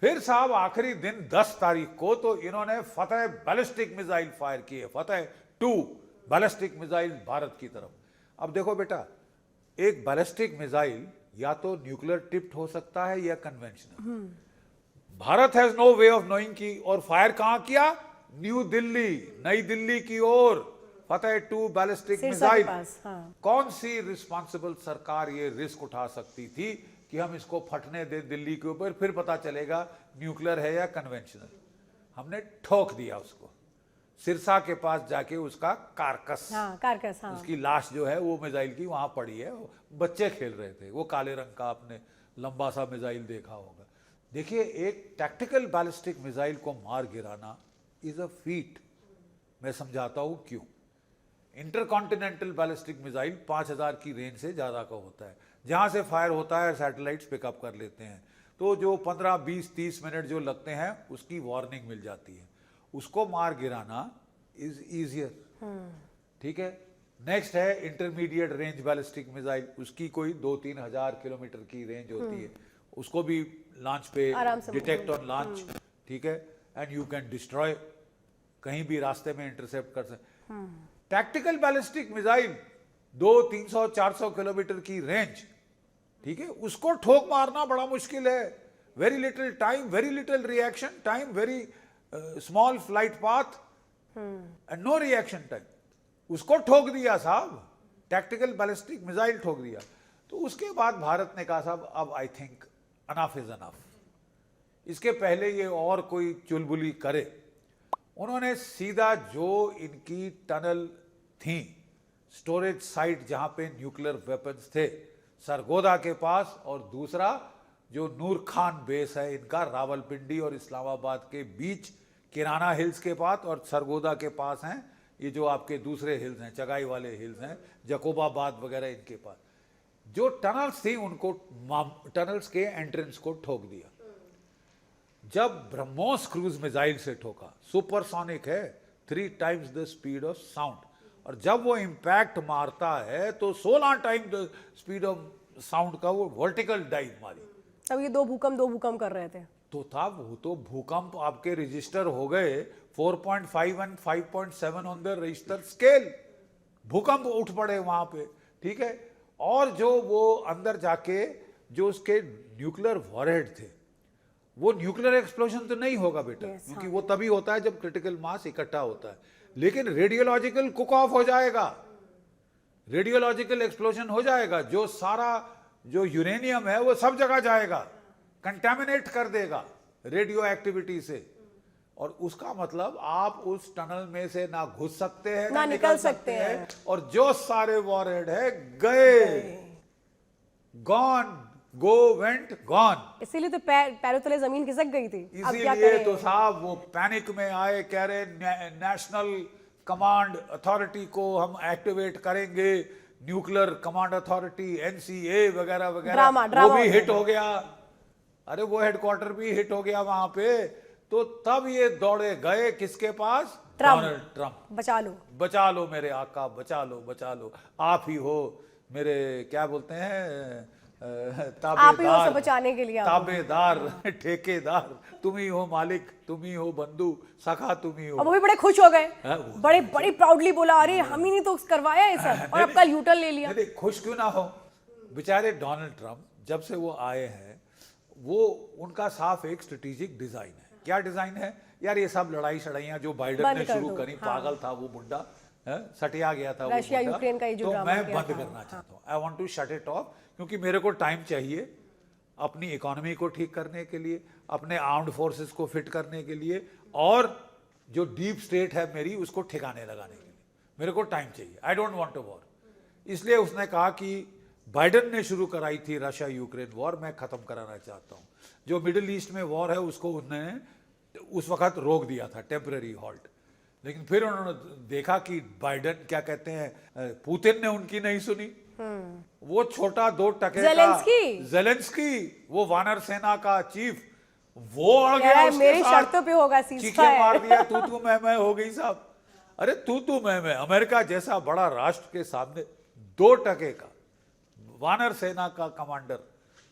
फिर साहब आखिरी दिन 10 तारीख को तो इन्होंने फतेह बैलिस्टिक मिसाइल फायर किए, फतेह 2 बैलिस्टिक मिसाइल भारत की तरफ। अब देखो बेटा, एक बैलिस्टिक मिसाइल या तो न्यूक्लियर टिप्ड हो सकता है या conventional. Bharat has no way of knowing की, और फायर कहां किया? न्यू दिल्ली, नई दिल्ली की ओर, फतेह 2 बैलिस्टिक मिसाइल। कौन सी रिस्पॉन्सिबल सरकार ये रिस्क उठा सकती थी कि हम इसको फटने दे दिल्ली के ऊपर, फिर पता चलेगा न्यूक्लियर है या कन्वेंशनल। हमने ठोक दिया उसको, सिरसा के पास जाके उसका कारकस, उसकी लाश जो है वो मिसाइल की वहां पड़ी है, बच्चे खेल रहे थे, वो काले रंग का आपने लंबा सा मिसाइल देखा होगा। देखिए, एक टैक्टिकल बैलिस्टिक मिसाइल को मार गिराना इज अ फीट। मैं समझाता हूं क्यों। इंटरकॉन्टिनेंटल बैलिस्टिक मिसाइल 5000 की रेंज से ज्यादा का होता है, जहां से फायर होता है सैटेलाइट्स पिकअप कर लेते हैं, तो जो 15, 20, 30 मिनट जो लगते हैं उसकी वार्निंग मिल जाती है। उसको मार गिराना इज इजियर, ठीक है। नेक्स्ट है इंटरमीडिएट रेंज बैलिस्टिक मिसाइल, उसकी कोई 2-3 हजार किलोमीटर की रेंज होती है, उसको भी लॉन्च पे डिटेक्ट ऑन लॉन्च, ठीक है, एंड यू कैन डिस्ट्रॉय, कहीं भी रास्ते में इंटरसेप्ट कर सकते। टैक्टिकल बैलिस्टिक मिसाइल 200-300-400 किलोमीटर की रेंज, ठीक है, उसको ठोक मारना बड़ा मुश्किल है। Very little time, very little reaction time, very small flight path and no reaction time. उसको ठोक दिया साहब, टैक्टिकल बैलिस्टिक मिसाइल ठोक दिया। तो उसके बाद भारत ने कहा साहब अब I think enough is enough, इसके पहले ये और कोई चुलबुली करे। उन्होंने सीधा जो इनकी टनल थी, स्टोरेज साइट जहां पे न्यूक्लियर वेपन्स थे, सरगोदा के पास, और दूसरा जो नूर खान बेस है इनका रावलपिंडी और इस्लामाबाद के बीच, किराना हिल्स के पास और सरगोदा के पास हैं ये जो आपके दूसरे हिल्स हैं, चगाई वाले हिल्स हैं, जकोबाबाद वगैरह, इनके पास जो टनल्स थी उनको, टनल्स के एंट्रेंस को ठोक दिया। जब ब्रह्मोस क्रूज मिसाइल से ठोका, सुपरसोनिक है, 3 times the speed of sound, और जब वो इंपैक्ट मारता है तो 16 time the speed of sound का वो वर्टिकल डाइव मारी। तब ये दो भूकंप कर रहे थे, तो था वो तो भूकंप आपके रजिस्टर हो गए 4.5 and 5.7 on the register scale, भूकंप उठ पड़े वहां पे, ठीक है। और जो वो अंदर जाके जो उसके न्यूक्लियर वॉरहेड थे, वो न्यूक्लियर एक्सप्लोजन तो नहीं होगा बेटा, क्योंकि वो तभी होता है जब क्रिटिकल मास इकट्ठा होता है, लेकिन रेडियोलॉजिकल कुक ऑफ हो जाएगा, रेडियोलॉजिकल एक्सप्लोजन हो जाएगा, जो सारा जो यूरेनियम है वो सब जगह जाएगा, कंटामिनेट कर देगा रेडियो एक्टिविटी से, और उसका मतलब आप उस टनल में से ना घुस सकते हैं ना निकल सकते हैं, और जो सारे वॉरहेड है गए, गॉन, गो वेंट गॉन। इसीलिए तो पैरों तले जमीन खिसक गई थी। इसीलिए तो साहब वो पैनिक में आए, कह रहे नेशनल कमांड अथॉरिटी को हम एक्टिवेट करेंगे, न्यूक्लियर कमांड अथॉरिटी, NCA वगैरह वगैरह, वो भी हिट हो गया। अरे वो हेडक्वार्टर भी हिट हो गया वहां पे, तो तब ये दौड़े गए किसके पास? Donald Trump. बचा लो मेरे आका, बचा लो, आप ही हो मेरे क्या बोलते हैं ताबेदार, बचाने के लिए ताबेदार, ठेकेदार, तुम ही हो मालिक, तुम ही हो बंधु, सखा तुम ही हो। अब वो भी बड़े खुश हो गए, बड़े प्राउडली बोला, अरे हम ही नहीं तो करवाया है सर, और अब कल यूटर्न ले लिया। खुश क्यों ना हो बेचारे डोनाल्ड ट्रंप, जब से वो आए हैं वो उनका साफ एक स्ट्रेटेजिक डिजाइन है। क्या डिजाइन है यार? ये सब लड़ाई शड़ाइयां जो बाइडेन ने शुरू करी, पागल था वो बुड्ढा, सटिया गया था रशिया यूक्रेन का ये जो तो ड्रामा मैं बंद करना चाहता हूँ। I want to shut it off, क्योंकि मेरे को टाइम चाहिए अपनी इकोनॉमी को ठीक करने के लिए, अपने आर्म्ड फोर्सेस को फिट करने के लिए, और जो डीप स्टेट है मेरी उसको ठिकाने लगाने के लिए मेरे को टाइम चाहिए, I don't want a war. इसलिए उसने कहा कि बाइडन ने शुरू कराई थी रशिया यूक्रेन वॉर, मैं खत्म कराना चाहता हूं। जो मिडिल ईस्ट में वॉर है उसको उन्होंने उस वक्त रोक दिया था, टेम्पररी हॉल्ट। लेकिन फिर उन्होंने देखा कि बाइडन क्या कहते हैं, पुतिन ने उनकी नहीं सुनी। वो छोटा 2 टके का जेलेंस्की, वो वानर सेना का चीफ, वो अड़ गया उसके मेरी साथ, शर्तों पे होगा चीखें मार दिया, तू मैं हो गई साहब। अरे तू मैं अमेरिका जैसा बड़ा राष्ट्र के सामने 2 टके का वानर सेना का कमांडर,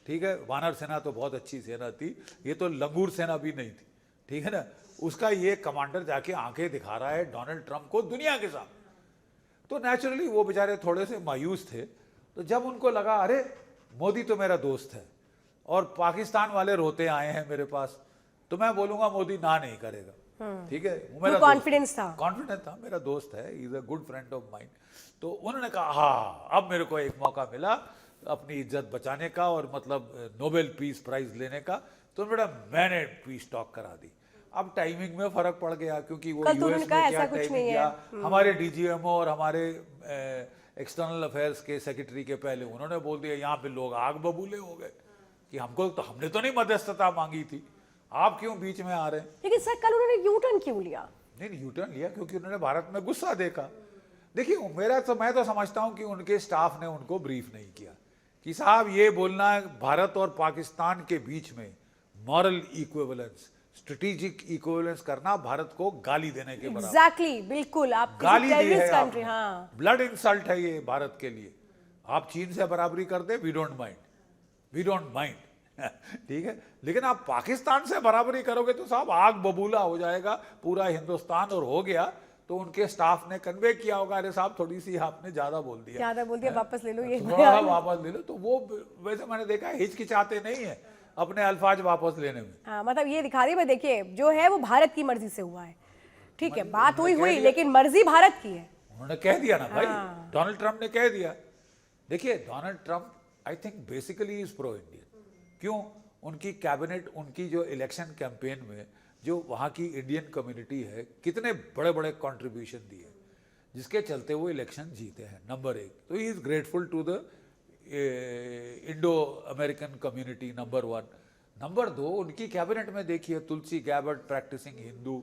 ठीक है, वानर सेना तो बहुत अच्छी सेना थी, ये तो लंगूर सेना भी नहीं थी, ठीक है ना, उसका ये कमांडर जाके आंखें दिखा रहा है डोनाल्ड ट्रंप को दुनिया के सामने। तो नेचुरली वो बेचारे थोड़े से मायूस थे। तो जब उनको लगा अरे मोदी तो मेरा दोस्त है और पाकिस्तान वाले रोते आए हैं मेरे पास, तो मैं बोलूंगा मोदी ना नहीं करेगा, ठीक है, वो मेरा कॉन्फिडेंस था, मेरा दोस्त है, is a good friend of mind. तो उन्होंने कहा हाँ अब मेरे को एक मौका मिला अपनी इज्जत बचाने का और मतलब नोबेल पीस प्राइज लेने का, तो बेटा मैंने पीस टॉक करा दी। अब टाइमिंग में फर्क पड़ गया क्योंकि वो यूएस में क्या टाइमिंग किया, हमारे डीजीएमओ और हमारे एक्सटर्नल अफेयर्स के सेक्रेटरी के पहले उन्होंने बोल दिया, यहाँ पे लोग आग बबूले हो गए कि हमने तो नहीं मध्यस्थता मांगी थी, आप क्यों बीच में आ रहे हैं। लेकिन सर कल उन्होंने यू टर्न क्यों लिया? नहीं यू टर्न लिया क्योंकि उन्होंने भारत में गुस्सा देखा। देखिए मैं तो समझता हूं कि उनके स्टाफ ने उनको ब्रीफ नहीं किया कि साहब ये बोलना भारत और पाकिस्तान के बीच में मॉरल इक्विवेलेंस, स्ट्रेटेजिक इक्विवेलेंस करना भारत को गाली देने के बराबर। एग्जैक्टली, बिल्कुल, आप गाली दी है कंट्री, हाँ, ब्लड इंसल्ट है ये भारत के लिए। आप चीन से बराबरी कर दे, वी डोंट माइंड ठीक है, लेकिन आप पाकिस्तान से बराबरी करोगे तो साहब आग बबूला हो जाएगा पूरा हिंदुस्तान। और हो गया तो उनके स्टाफ ने कन्वे किया होगा, अरे साहब थोड़ी सी आपने ज्यादा बोल दिया, वापस ले लो, ये थोड़ा वापस ले लो। तो वो वैसे मैंने देखा हिचकिचाते नहीं है अपने अल्फाज वापस लेने में। हाँ, मतलब ये दिखा रही है, देखिए जो है वो भारत की मर्जी से हुआ है, ठीक है, बात हुई लेकिन मर्जी भारत की है। उन्होंने कह दिया ना भाई, डोनाल्ड ट्रंप ने कह दिया। देखिए Donald Trump I think basically is pro Indian. क्यों? उनकी कैबिनेट, उनकी जो इलेक्शन कैंपेन में जो वहाँ की इंडियन कम्युनिटी है, कितने बड़े बड़े कंट्रीब्यूशन दिए जिसके चलते वो इलेक्शन जीते हैं, नंबर 1। तो he is grateful to the Indo American community, number 1। Number 2, उनकी कैबिनेट में देखिए Tulsi Gabbard practising Hindu,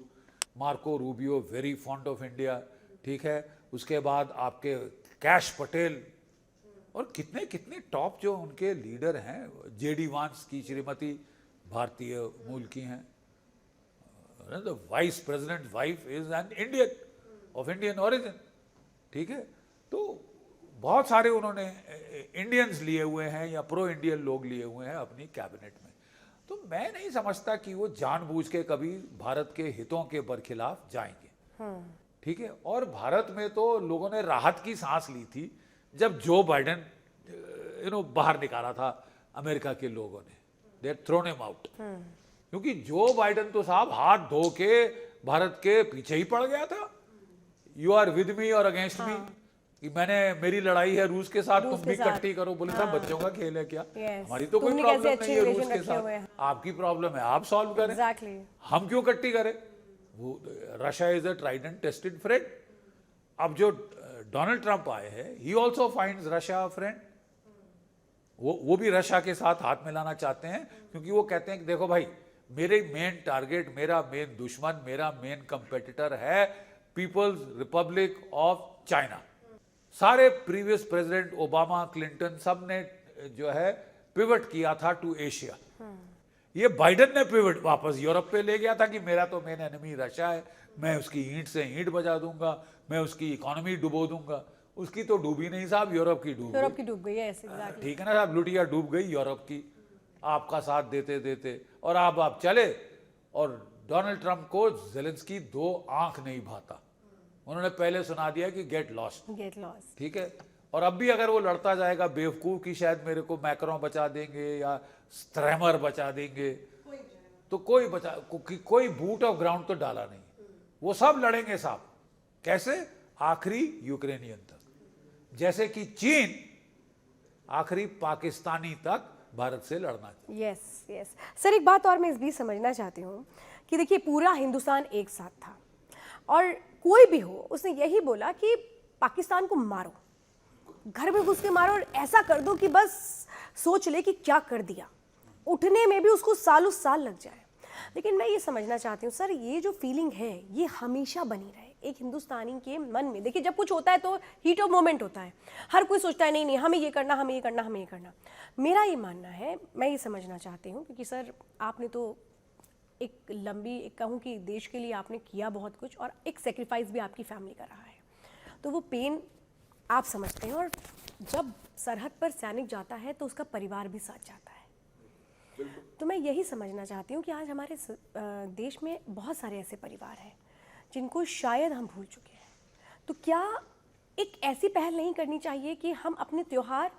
Marco Rubio very fond of India, ठीक है, उसके बाद आपके कैश पटेल और कितने कितने टॉप जो उनके लीडर हैं, जेडी वांस की श्रीमती भारतीय मूल की हैं, the vice president wife is an Indian of Indian origin, ठीक है। तो बहुत सारे उन्होंने इंडियंस लिए हुए हैं या प्रो इंडियन लोग लिए हुए हैं अपनी कैबिनेट में। तो मैं नहीं समझता कि वो जानबूझ के कभी भारत के हितों के बरखिलाफ जाएंगे, ठीक है। और भारत में तो लोगों ने राहत की सांस ली थी जब जो बाइडेन बाहर निकाला था अमेरिका के लोगों ने, दे थ्रोन हिम आउट। क्योंकि जो बाइडेन तो साहब हाथ धो के भारत के पीछे ही पड़ गया था, यू आर विद मी और अगेंस्ट मी, कि मेरी लड़ाई है रूस के साथ, तुम भी इकट्ठी करो। बोले साहब बच्चों का खेल है क्या, हमारी तो कोई प्रॉब्लम नहीं है रूस के साथ, आपकी प्रॉब्लम है आप सॉल्व करें, हम क्यों इकट्ठी करें। वो Russia is a tried and tested friend. अब जो डोनाल्ड ट्रंप आए हैं, he also finds Russia friend, वो भी रशिया के साथ हाथ मिलाना चाहते हैं, क्योंकि वो कहते हैं कि देखो भाई, मेरे मेन टारगेट, मेरा मेन दुश्मन, मेरा मेन कंपेटिटर है पीपल्स रिपब्लिक ऑफ चाइना। सारे प्रीवियस प्रेसिडेंट ओबामा, क्लिंटन, सब ने जो है पिवट किया था टू एशिया। ये बाइडेन ने पिवट वापस यूरोप पे ले गया था कि मेरा तो मेन एनिमी रशिया है, मैं उसकी ईंट से ईंट बजा दूंगा, मैं उसकी इकोनॉमी डुबो दूंगा। उसकी तो डूबी नहीं साहब, यूरोप की डूब गई है, ठीक है ना साहब, लुटिया डूब गई यूरोप की, आपका साथ देते देते। और आप चले, और डोनाल्ड ट्रंप को ज़ेलेंस्की 2 आंख नहीं भाता, उन्होंने पहले सुना दिया कि गेट लॉस्ट, ठीक है। और अब भी अगर वो लड़ता जाएगा बेवकूफ की शायद मेरे को मैक्रों बचा देंगे या स्ट्रेमर बचा देंगे, तो कोई बूट ऑफ ग्राउंड तो डाला नहीं, वो सब लड़ेंगे साहब। कैसे? आखिरी यूक्रेनियन तक, जैसे कि चीन आखिरी पाकिस्तानी तक भारत से लड़ना। यस सर, एक बात और मैं इस बीच समझना चाहती हूँ कि देखिए पूरा हिंदुस्तान एक साथ था, और कोई भी हो उसने यही बोला कि पाकिस्तान को मारो, घर में घुस के मारो और ऐसा कर दो कि बस सोच ले कि क्या कर दिया, उठने में भी उसको सालों साल लग जाए। लेकिन मैं ये समझना चाहती हूँ सर, ये जो फीलिंग है ये हमेशा बनी रहे एक हिंदुस्तानी के मन में। देखिए जब कुछ होता है तो हीट ऑफ मोमेंट होता है, हर कोई सोचता है नहीं नहीं हमें ये करना, हमें ये करना, हमें ये करना। मेरा ये मानना है, मैं ये समझना चाहती हूँ क्योंकि सर आपने तो एक लंबी कहूँ कि देश के लिए आपने किया बहुत कुछ और एक सेक्रीफाइस भी आपकी फैमिली का रहा है, तो वो पेन आप समझते हैं। और जब सरहद पर सैनिक जाता है तो उसका परिवार भी साथ जाता है। तो मैं यही समझना चाहती हूँ कि आज हमारे देश में बहुत सारे ऐसे परिवार हैं जिनको शायद हम भूल चुके हैं। तो क्या एक ऐसी पहल नहीं करनी चाहिए कि हम अपने त्योहार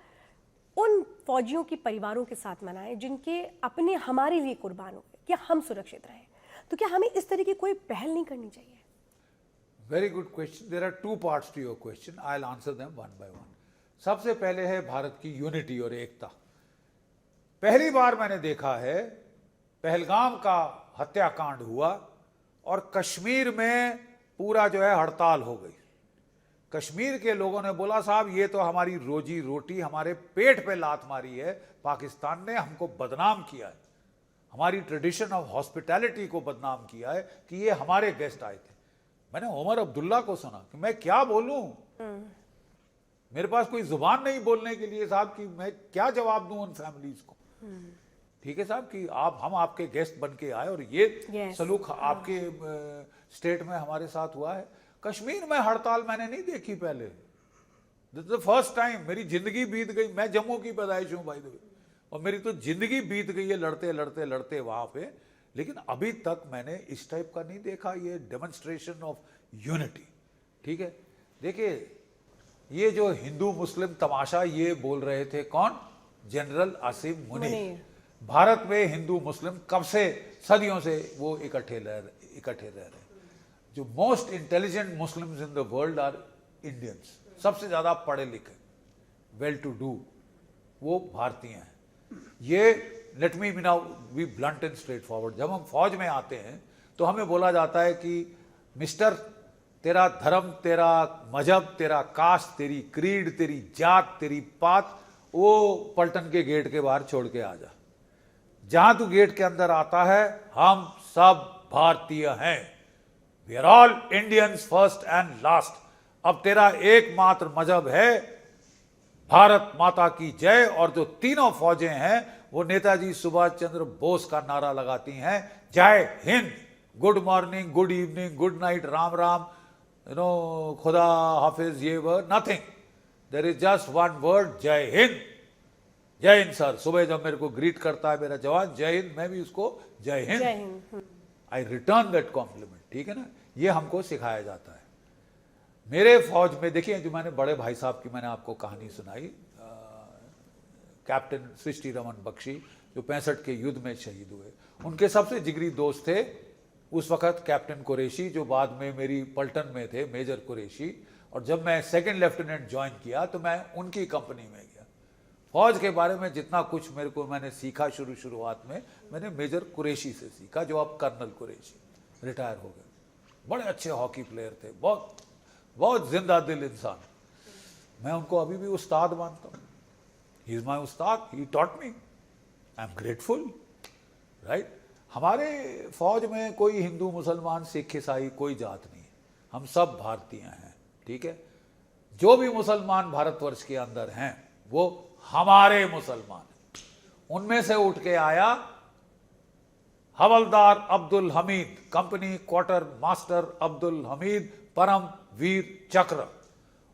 उन फौजियों के परिवारों के साथ मनाएं जिनके अपने हमारे लिए कुर्बान हो गए, क्या हम सुरक्षित रहें? तो क्या हमें इस तरह की कोई पहल नहीं करनी चाहिए? Very good question. There are two parts to your question, I will answer them one by one. सबसे पहले है भारत की यूनिटी और एकता। पहली बार मैंने देखा है पहलगाम का हत्याकांड हुआ और कश्मीर में पूरा जो है हड़ताल हो गई। कश्मीर के लोगों ने बोला साहब ये तो हमारी रोजी रोटी, हमारे पेट पे लात मारी है, पाकिस्तान ने हमको बदनाम किया है, हमारी ट्रेडिशन ऑफ हॉस्पिटैलिटी को बदनाम किया है कि ये हमारे गेस्ट आए थे। मैंने उमर अब्दुल्ला को सुना कि मैं क्या बोलूं, मेरे पास कोई जुबान नहीं बोलने के लिए साहब कि मैं क्या जवाब दूं उन फैमिलीज को। ठीक है साहब कि हम आपके गेस्ट बन के आए और ये सलूक आपके स्टेट में हमारे साथ हुआ है। कश्मीर में हड़ताल मैंने नहीं देखी पहले, दिस द फर्स्ट टाइम। मेरी जिंदगी बीत गई, मैं जम्मू की पैदाइश हूं भाई द वे, और मेरी तो जिंदगी बीत गई है लड़ते लड़ते लड़ते वहां पे, लेकिन अभी तक मैंने इस टाइप का नहीं देखा ये डेमोन्स्ट्रेशन ऑफ यूनिटी। ठीक है, देखिए ये जो हिंदू मुस्लिम तमाशा ये बोल रहे थे कौन? जनरल आसिम मुनीर। भारत में हिंदू मुस्लिम कब से, सदियों से वो इकट्ठे रह रहे। जो most intelligent Muslims in the world are Indians, सबसे ज्यादा पढ़े लिखे, वेल टू डू, वो भारतीय हैं। ये let me now be blunt and straightforward. जब हम फौज में आते हैं तो हमें बोला जाता है कि मिस्टर तेरा धर्म, तेरा मजहब, तेरा कास्ट, तेरी क्रीड, तेरी जात, तेरी पात, वो पलटन के गेट के बाहर छोड़ के आ जा। जहां तू गेट के अंदर आता है हम सब भारतीय हैं, we are all Indians first and last. अब तेरा एकमात्र मजहब है भारत माता की जय, और जो तीनों फौजें हैं वो नेताजी सुभाष चंद्र बोस का नारा लगाती हैं, जय Hind, good morning, good evening, good night, Ram Ram, खुदा हाफिज, ये वो nothing, there is just one word, जय हिंद। जय हिंद सर, सुबह जब मेरे को ग्रीट करता है मेरा जवान, जय हिंद, मैं भी उसको जय हिंद, आई रिटर्न दैट कॉम्प्लीमेंट। ठीक है ना, ये हमको सिखाया जाता है। मेरे फौज में देखिए, जो मैंने बड़े भाई साहब की मैंने आपको कहानी सुनाई, कैप्टन सृष्टि रमन बख्शी जो 65 के युद्ध में शहीद हुए, उनके सबसे जिगरी दोस्त थे उस वक्त कैप्टन कुरैशी, जो बाद में मेरी पलटन में थे, मेजर कुरैशी। और जब मैं सेकंड लेफ्टिनेंट ज्वाइन किया तो मैं उनकी कंपनी में गया। फौज के बारे में जितना कुछ मैंने सीखा शुरुआत में, मैंने मेजर कुरैशी से सीखा, जो अब कर्नल कुरैशी रिटायर हो गए। बड़े अच्छे हॉकी प्लेयर थे, बहुत जिंदा दिल इंसान। मैं उनको अभी भी उस्ताद मानता हूँ। He is my Ustad, he taught me, I am grateful, right. हमारे फौज में कोई हिंदू मुसलमान सिख ईसाई कोई जात नहीं है, हम सब भारतीय हैं। ठीक है, जो भी मुसलमान भारतवर्ष के अंदर हैं वो हमारे मुसलमान हैं। उनमें से उठ के आया havildar Abdul Hamid, company quarter master Abdul Hamid, Param Vir चक्र।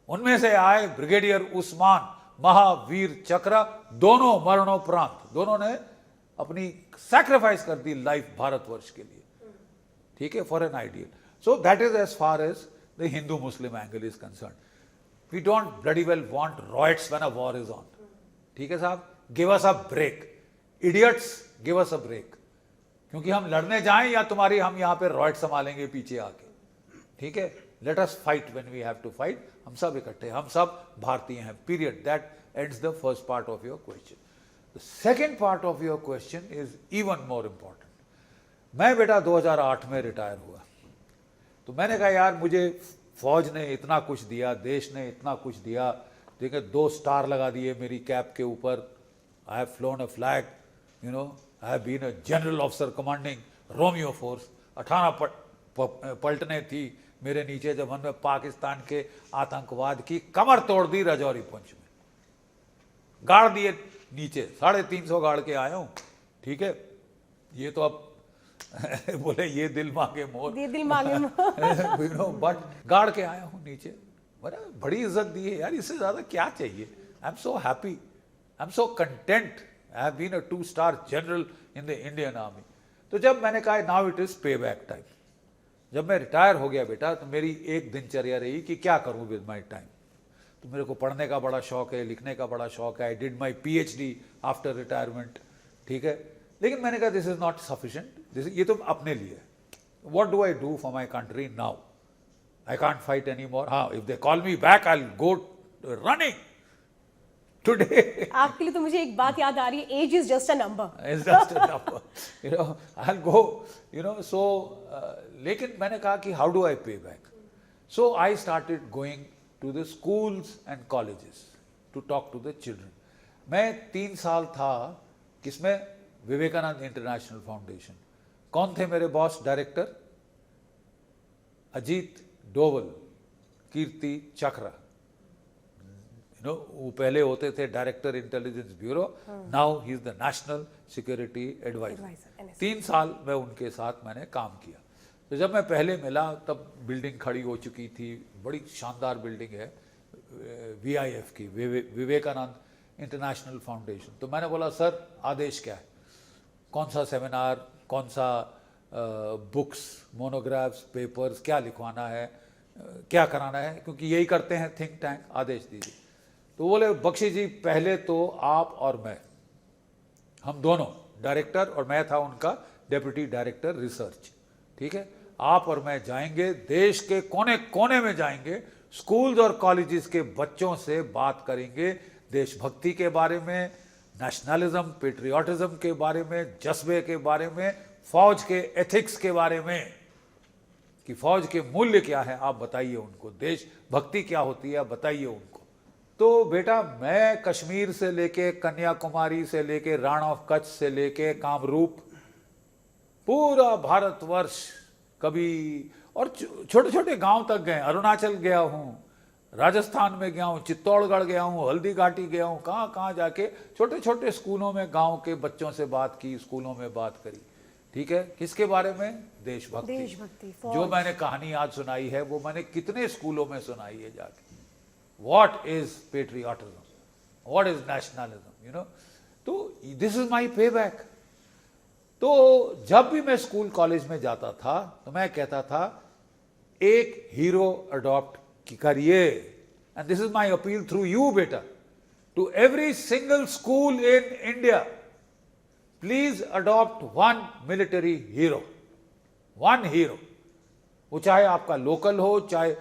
उनमें से आए ब्रिगेडियर उस्मान, महावीर चक्र, दोनों मरणोपरांत, दोनों ने अपनी सैक्रिफाइस कर दी लाइफ भारतवर्ष के लिए। ठीक है, for an ideal. So that is as far as the Hindu Muslim angle is concern. We don't bloody well want riots when a war is on. ठीक है साहब, give us a break, idiots, give us a break, क्योंकि हम लड़ने जाएं या तुम्हारी हम यहां पे रॉयट संभालेंगे पीछे आके। ठीक है, let us fight when we have to fight. हम सब इकट्ठे, हम सब भारतीय हैं, period. That ends the first part of your question. The second part of your question is even more important. मैं बेटा 2008 में रिटायर हुआ, तो मैंने कहा यार मुझे फौज ने इतना कुछ दिया, देश ने इतना कुछ दिया, देखिए 2 स्टार लगा दिए मेरी कैप के ऊपर, I have flown a flag, you know, I have been a general officer commanding Romeo force, 18 पलटने थी मेरे नीचे जब हमने पाकिस्तान के आतंकवाद की कमर तोड़ दी राजौरी पुंछ में, गाड़ दिए नीचे, 350 गाड़ के आया हूँ, ठीक है। ये तो अब बोले ये दिल मांगे मोर, ये दिल मांगे यू नो, बट गाड़ के आया हूँ नीचे, बड़ी इज्जत दी है यार, इससे ज्यादा क्या चाहिए। I am so happy, I am so content, I have been a 2-स्टार general in the Indian army. तो जब मैंने कहा now it is pay back time, जब मैं रिटायर हो गया बेटा, तो मेरी एक दिनचर्या रही कि क्या करूं विद माय टाइम। तो मेरे को पढ़ने का बड़ा शौक है, लिखने का बड़ा शौक है, I did my PhD after retirement, ठीक है। लेकिन मैंने कहा दिस इज नॉट सफिशिएंट, ये तो अपने लिए है। What do I do for my country now, I can't fight any more. हाँ, if they call me back I will go running today. आपके लिए तो मुझे एक बात याद आ रही है, age is just a number. It's just a number, you know, I'll go, you know, so लेकिन मैंने कहा कि how do I pay back? So I started going to the schools and colleges to talk to the children. मैं 3 साल था किसमें, Vivekananda international foundation. कौन थे मेरे boss director, Ajit Doval, Kirti Chakra, you know, वो पहले होते थे director intelligence bureau, now he is the national security advisor. 3 साल मैं उनके साथ मैंने काम किया। तो जब मैं पहले मिला तब बिल्डिंग खड़ी हो चुकी थी, बड़ी शानदार बिल्डिंग है वीआईएफ की, विवेकानंद इंटरनेशनल फाउंडेशन। तो मैंने बोला सर आदेश क्या है, कौन सा सेमिनार, कौन सा बुक्स, मोनोग्राफ्स, पेपर्स क्या लिखवाना है, क्या कराना है, क्योंकि यही करते हैं थिंक टैंक, आदेश दीजिए। तो बोले बख्शी जी पहले तो आप और मैं, हम दोनों डायरेक्टर, और मैं था उनका डेप्यूटी डायरेक्टर रिसर्च, ठीक है, आप और मैं जाएंगे, देश के कोने कोने में जाएंगे, स्कूल्स और कॉलेजेस के बच्चों से बात करेंगे देशभक्ति के बारे में, नेशनलिज्म, पेट्रियाटिज्म के बारे में, जज्बे के बारे में, फौज के एथिक्स के बारे में, कि फौज के मूल्य क्या है आप बताइए उनको, देशभक्ति क्या होती है बताइए उनको। तो बेटा मैं कश्मीर से लेके कन्याकुमारी से लेके रण ऑफ कच्छ से लेके कामरूप, पूरा भारतवर्ष, कभी और छोटे छोटे गांव तक गए, अरुणाचल गया हूं, राजस्थान में गया हूं, चित्तौड़गढ़ गया हूं, हल्दी घाटी गया हूं, कहाँ कहाँ जाके छोटे छोटे स्कूलों में गांव के बच्चों से बात की, स्कूलों में बात करी, ठीक है। किसके बारे में, देशभक्ति। जो मैंने कहानी आज सुनाई है वो मैंने कितने स्कूलों में सुनाई है जाके। What is patriotism, what is nationalism, you know. तो दिस इज माई पे बैक। तो जब भी मैं स्कूल कॉलेज में जाता था तो मैं कहता था एक हीरो अडॉप्ट करिए, and this is my appeal through you बेटा to every single school in India, please adopt 1 military hero, 1 hero, वो चाहे आपका लोकल हो, चाहे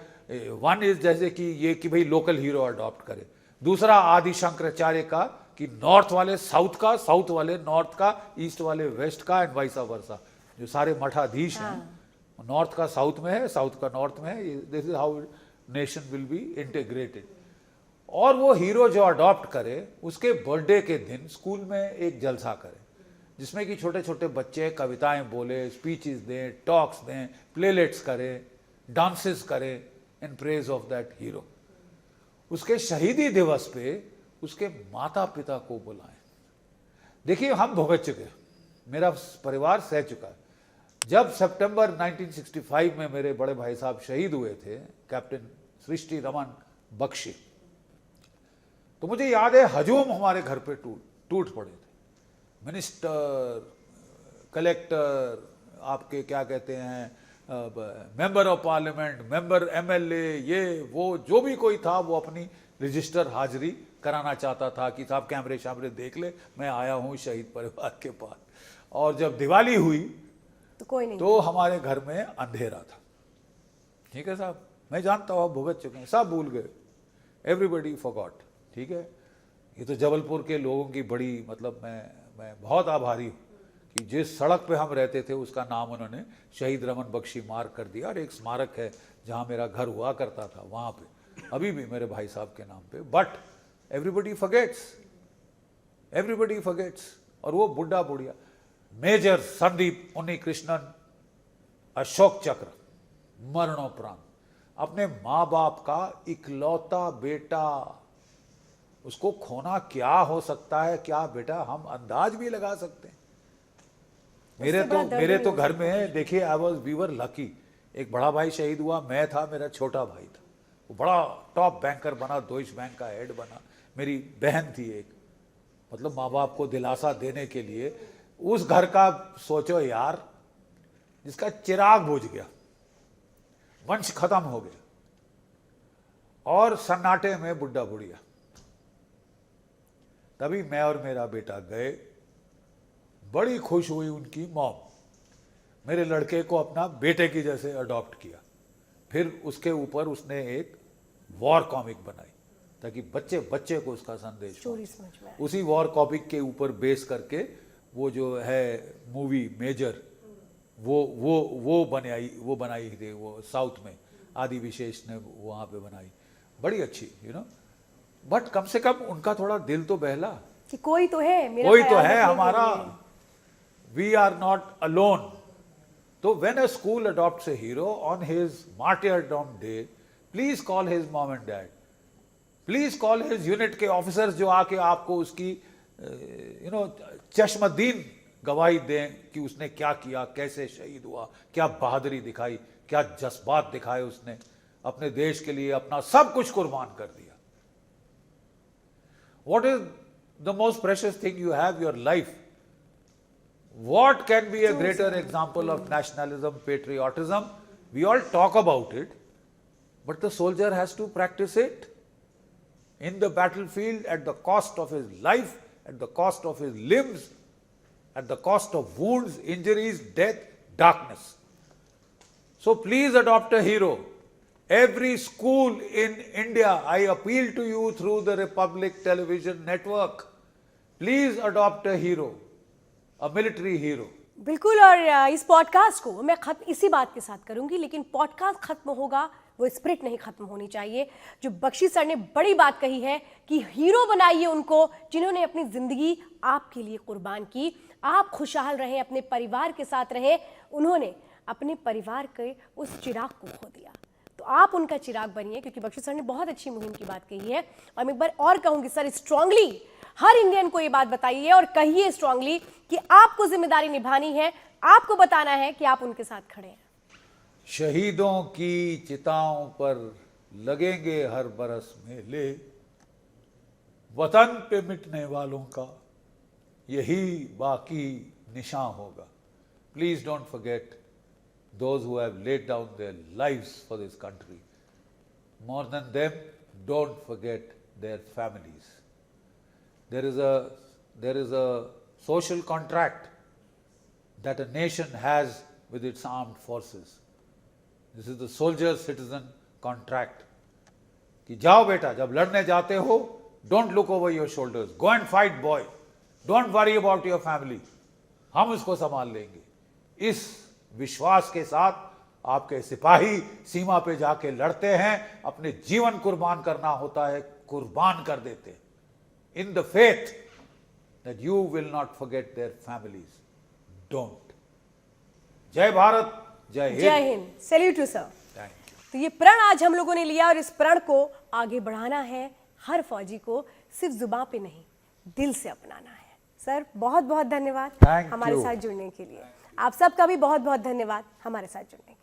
1 इज जैसे कि ये कि भाई लोकल हीरो अडॉप्ट करे। दूसरा आदि शंकराचार्य का कि नॉर्थ वाले साउथ का, साउथ वाले नॉर्थ का, ईस्ट वाले वेस्ट का, एंड वाइसा वर्सा। जो सारे मठाधीश हैं, नॉर्थ का साउथ में है, साउथ का नॉर्थ में है, this is how nation will be integrated. और वो हीरो जो अडॉप्ट करे उसके बर्थडे के दिन स्कूल में एक जलसा करे, जिसमें कि छोटे छोटे बच्चे कविताएं बोले, स्पीचेस दें, टॉक्स दें, प्लेलेट्स करें, डांसेस करें in praise of that hero. उसके शहीदी दिवस पे उसके माता पिता को बुलाएं। देखिए हम भुगत चुके, मेरा परिवार सह चुका है। जब सितंबर 1965 में मेरे बड़े भाई साहब शहीद हुए थे, कैप्टन सृष्टि रमन बख्शी, तो मुझे याद है हजूम हमारे घर पे टूट पड़े थे। मिनिस्टर, कलेक्टर, आपके क्या कहते हैं, member of parliament, member MLA, ये वो जो भी कोई था वो अपनी रजिस्टर हाजिरी कराना चाहता था कि साहब कैमरे शैमरे देख ले, मैं आया हूँ शहीद परिवार के पास। और जब दिवाली हुई तो कोई नहीं, तो हमारे घर में अंधेरा था। ठीक है साहब, मैं जानता हूँ आप भुगत चुके हैं, सब भूल गए, एवरीबडी फॉरगॉट। ठीक है, ये तो जबलपुर के लोगों की बड़ी, मतलब मैं बहुत आभारी हूँ कि जिस सड़क पे हम रहते थे उसका नाम उन्होंने शहीद रमन बख्शी मार्ग कर दिया, और एक स्मारक है जहाँ मेरा घर हुआ करता था वहाँ पे, अभी भी मेरे भाई साहब के नाम पे। But everybody forgets. और वो बुढ़ा बुढ़िया मेजर संदीप उन्नी कृष्णन अशोक चक्र मरणोपरांत, अपने माँ बाप का इकलौता बेटा, उसको खोना क्या हो सकता है, क्या बेटा हम अंदाज भी लगा सकते हैं। मेरे तो घर में देखिए वी वर लकी, एक बड़ा भाई शहीद हुआ, मैं था, मेरा छोटा भाई था, वो बड़ा टॉप बैंकर बना, डॉइच बैंक का हेड बना, मेरी बहन थी एक। मतलब माँ बाप को दिलासा देने के लिए उस घर का सोचो यार, जिसका चिराग बुझ गया, वंश खत्म हो गया, और सन्नाटे में बुढ़ा बुढ़िया। तभी मैं और मेरा बेटा गए, बड़ी खुश हुई उनकी मॉम, मेरे लड़के को अपना बेटे की जैसे अडॉप्ट किया। फिर उसके ऊपर उसने एक वॉर कॉमिक बनाई ताकि बच्चे बच्चे को उसका संदेश पहुंचे। उसी वॉर कॉमिक के ऊपर बेस करके वो जो है मूवी मेजर वो बनाई थी, वो साउथ में आदि विशेष ने वहाँ पे बनाई, बड़ी अच्छी बट कम से कम उनका थोड़ा दिल तो बहला कि कोई तो है, कोई तो है हमारा, वी आर नॉट अलोन। तो when a school adopts a hero on his martyrdom day, please call his mom and dad, please call his unit के ऑफिसर्स जो आके आपको उसकी चश्मदीन गवाही दें कि उसने क्या किया, कैसे शहीद हुआ, क्या बहादुरी दिखाई, क्या जज्बात दिखाए उसने, अपने देश के लिए अपना सब कुछ कुर्बान कर दिया। What is the most precious thing you have? Your life. What can be a greater example of nationalism, patriotism? We all talk about it, but the soldier has to practice it in the battlefield at the cost of his life, at the cost of his limbs, at the cost of wounds, injuries, death, darkness. So please adopt a hero. Every school in India, I appeal to you through the Republic Television Network, please adopt a hero, a military hero. बिल्कुल, और इस podcast को मैं खत्म इसी बात के साथ करूंगी, लेकिन पॉडकास्ट खत्म होगा, वो स्पिरिट नहीं खत्म होनी चाहिए। जो बख्शी सर ने बड़ी बात कही है कि हीरो बनाइए उनको जिन्होंने अपनी जिंदगी आपके लिए कुर्बान की। आप खुशहाल रहें, अपने परिवार के साथ रहें। उन्होंने अपने परिवार के उस चिराग को खो दिया, तो आप उनका चिराग बनिए, क्योंकि बख्शी सर ने बहुत अच्छी मुहिम की बात कही है। और मैं एक बार और कहूंगी सर, स्ट्रांगली हर इंडियन को ये बात बताइए और कहिए स्ट्रांगली कि आपको जिम्मेदारी निभानी है, आपको बताना है कि आप उनके साथ खड़े हैं। शहीदों की चिताओं पर लगेंगे हर बरस मेले, वतन पे मिटने वालों का यही बाकी निशान होगा। Please don't forget those who have laid down their lives for this country. More than them, don't forget their families. There is a social contract that a nation has with its armed forces. This is the soldier-citizen contract. कि जाओ बेटा, जब लड़ने जाते हो, don't look over your shoulders. Go and fight, boy. Don't worry about your family. हम उसको संभाल लेंगे। इस विश्वास के साथ आपके सिपाही सीमा पे जाके लड़ते हैं, अपने जीवन कुर्बान करना होता है, कुर्बान कर देते हैं, in the faith that you will not forget their families. Don't. जय भारत, जय हिंद। जय Hind. Salute to sir. Thank you. तो ये प्रण आज हम लोगों ने लिया, और इस प्रण को आगे बढ़ाना है। हर फौजी को सिर्फ जुबान पे नहीं, दिल से अपनाना है। सर बहुत बहुत धन्यवाद हमारे साथ जुड़ने के लिए। आप सबका भी बहुत बहुत धन्यवाद हमारे साथ जुड़ने के लिए।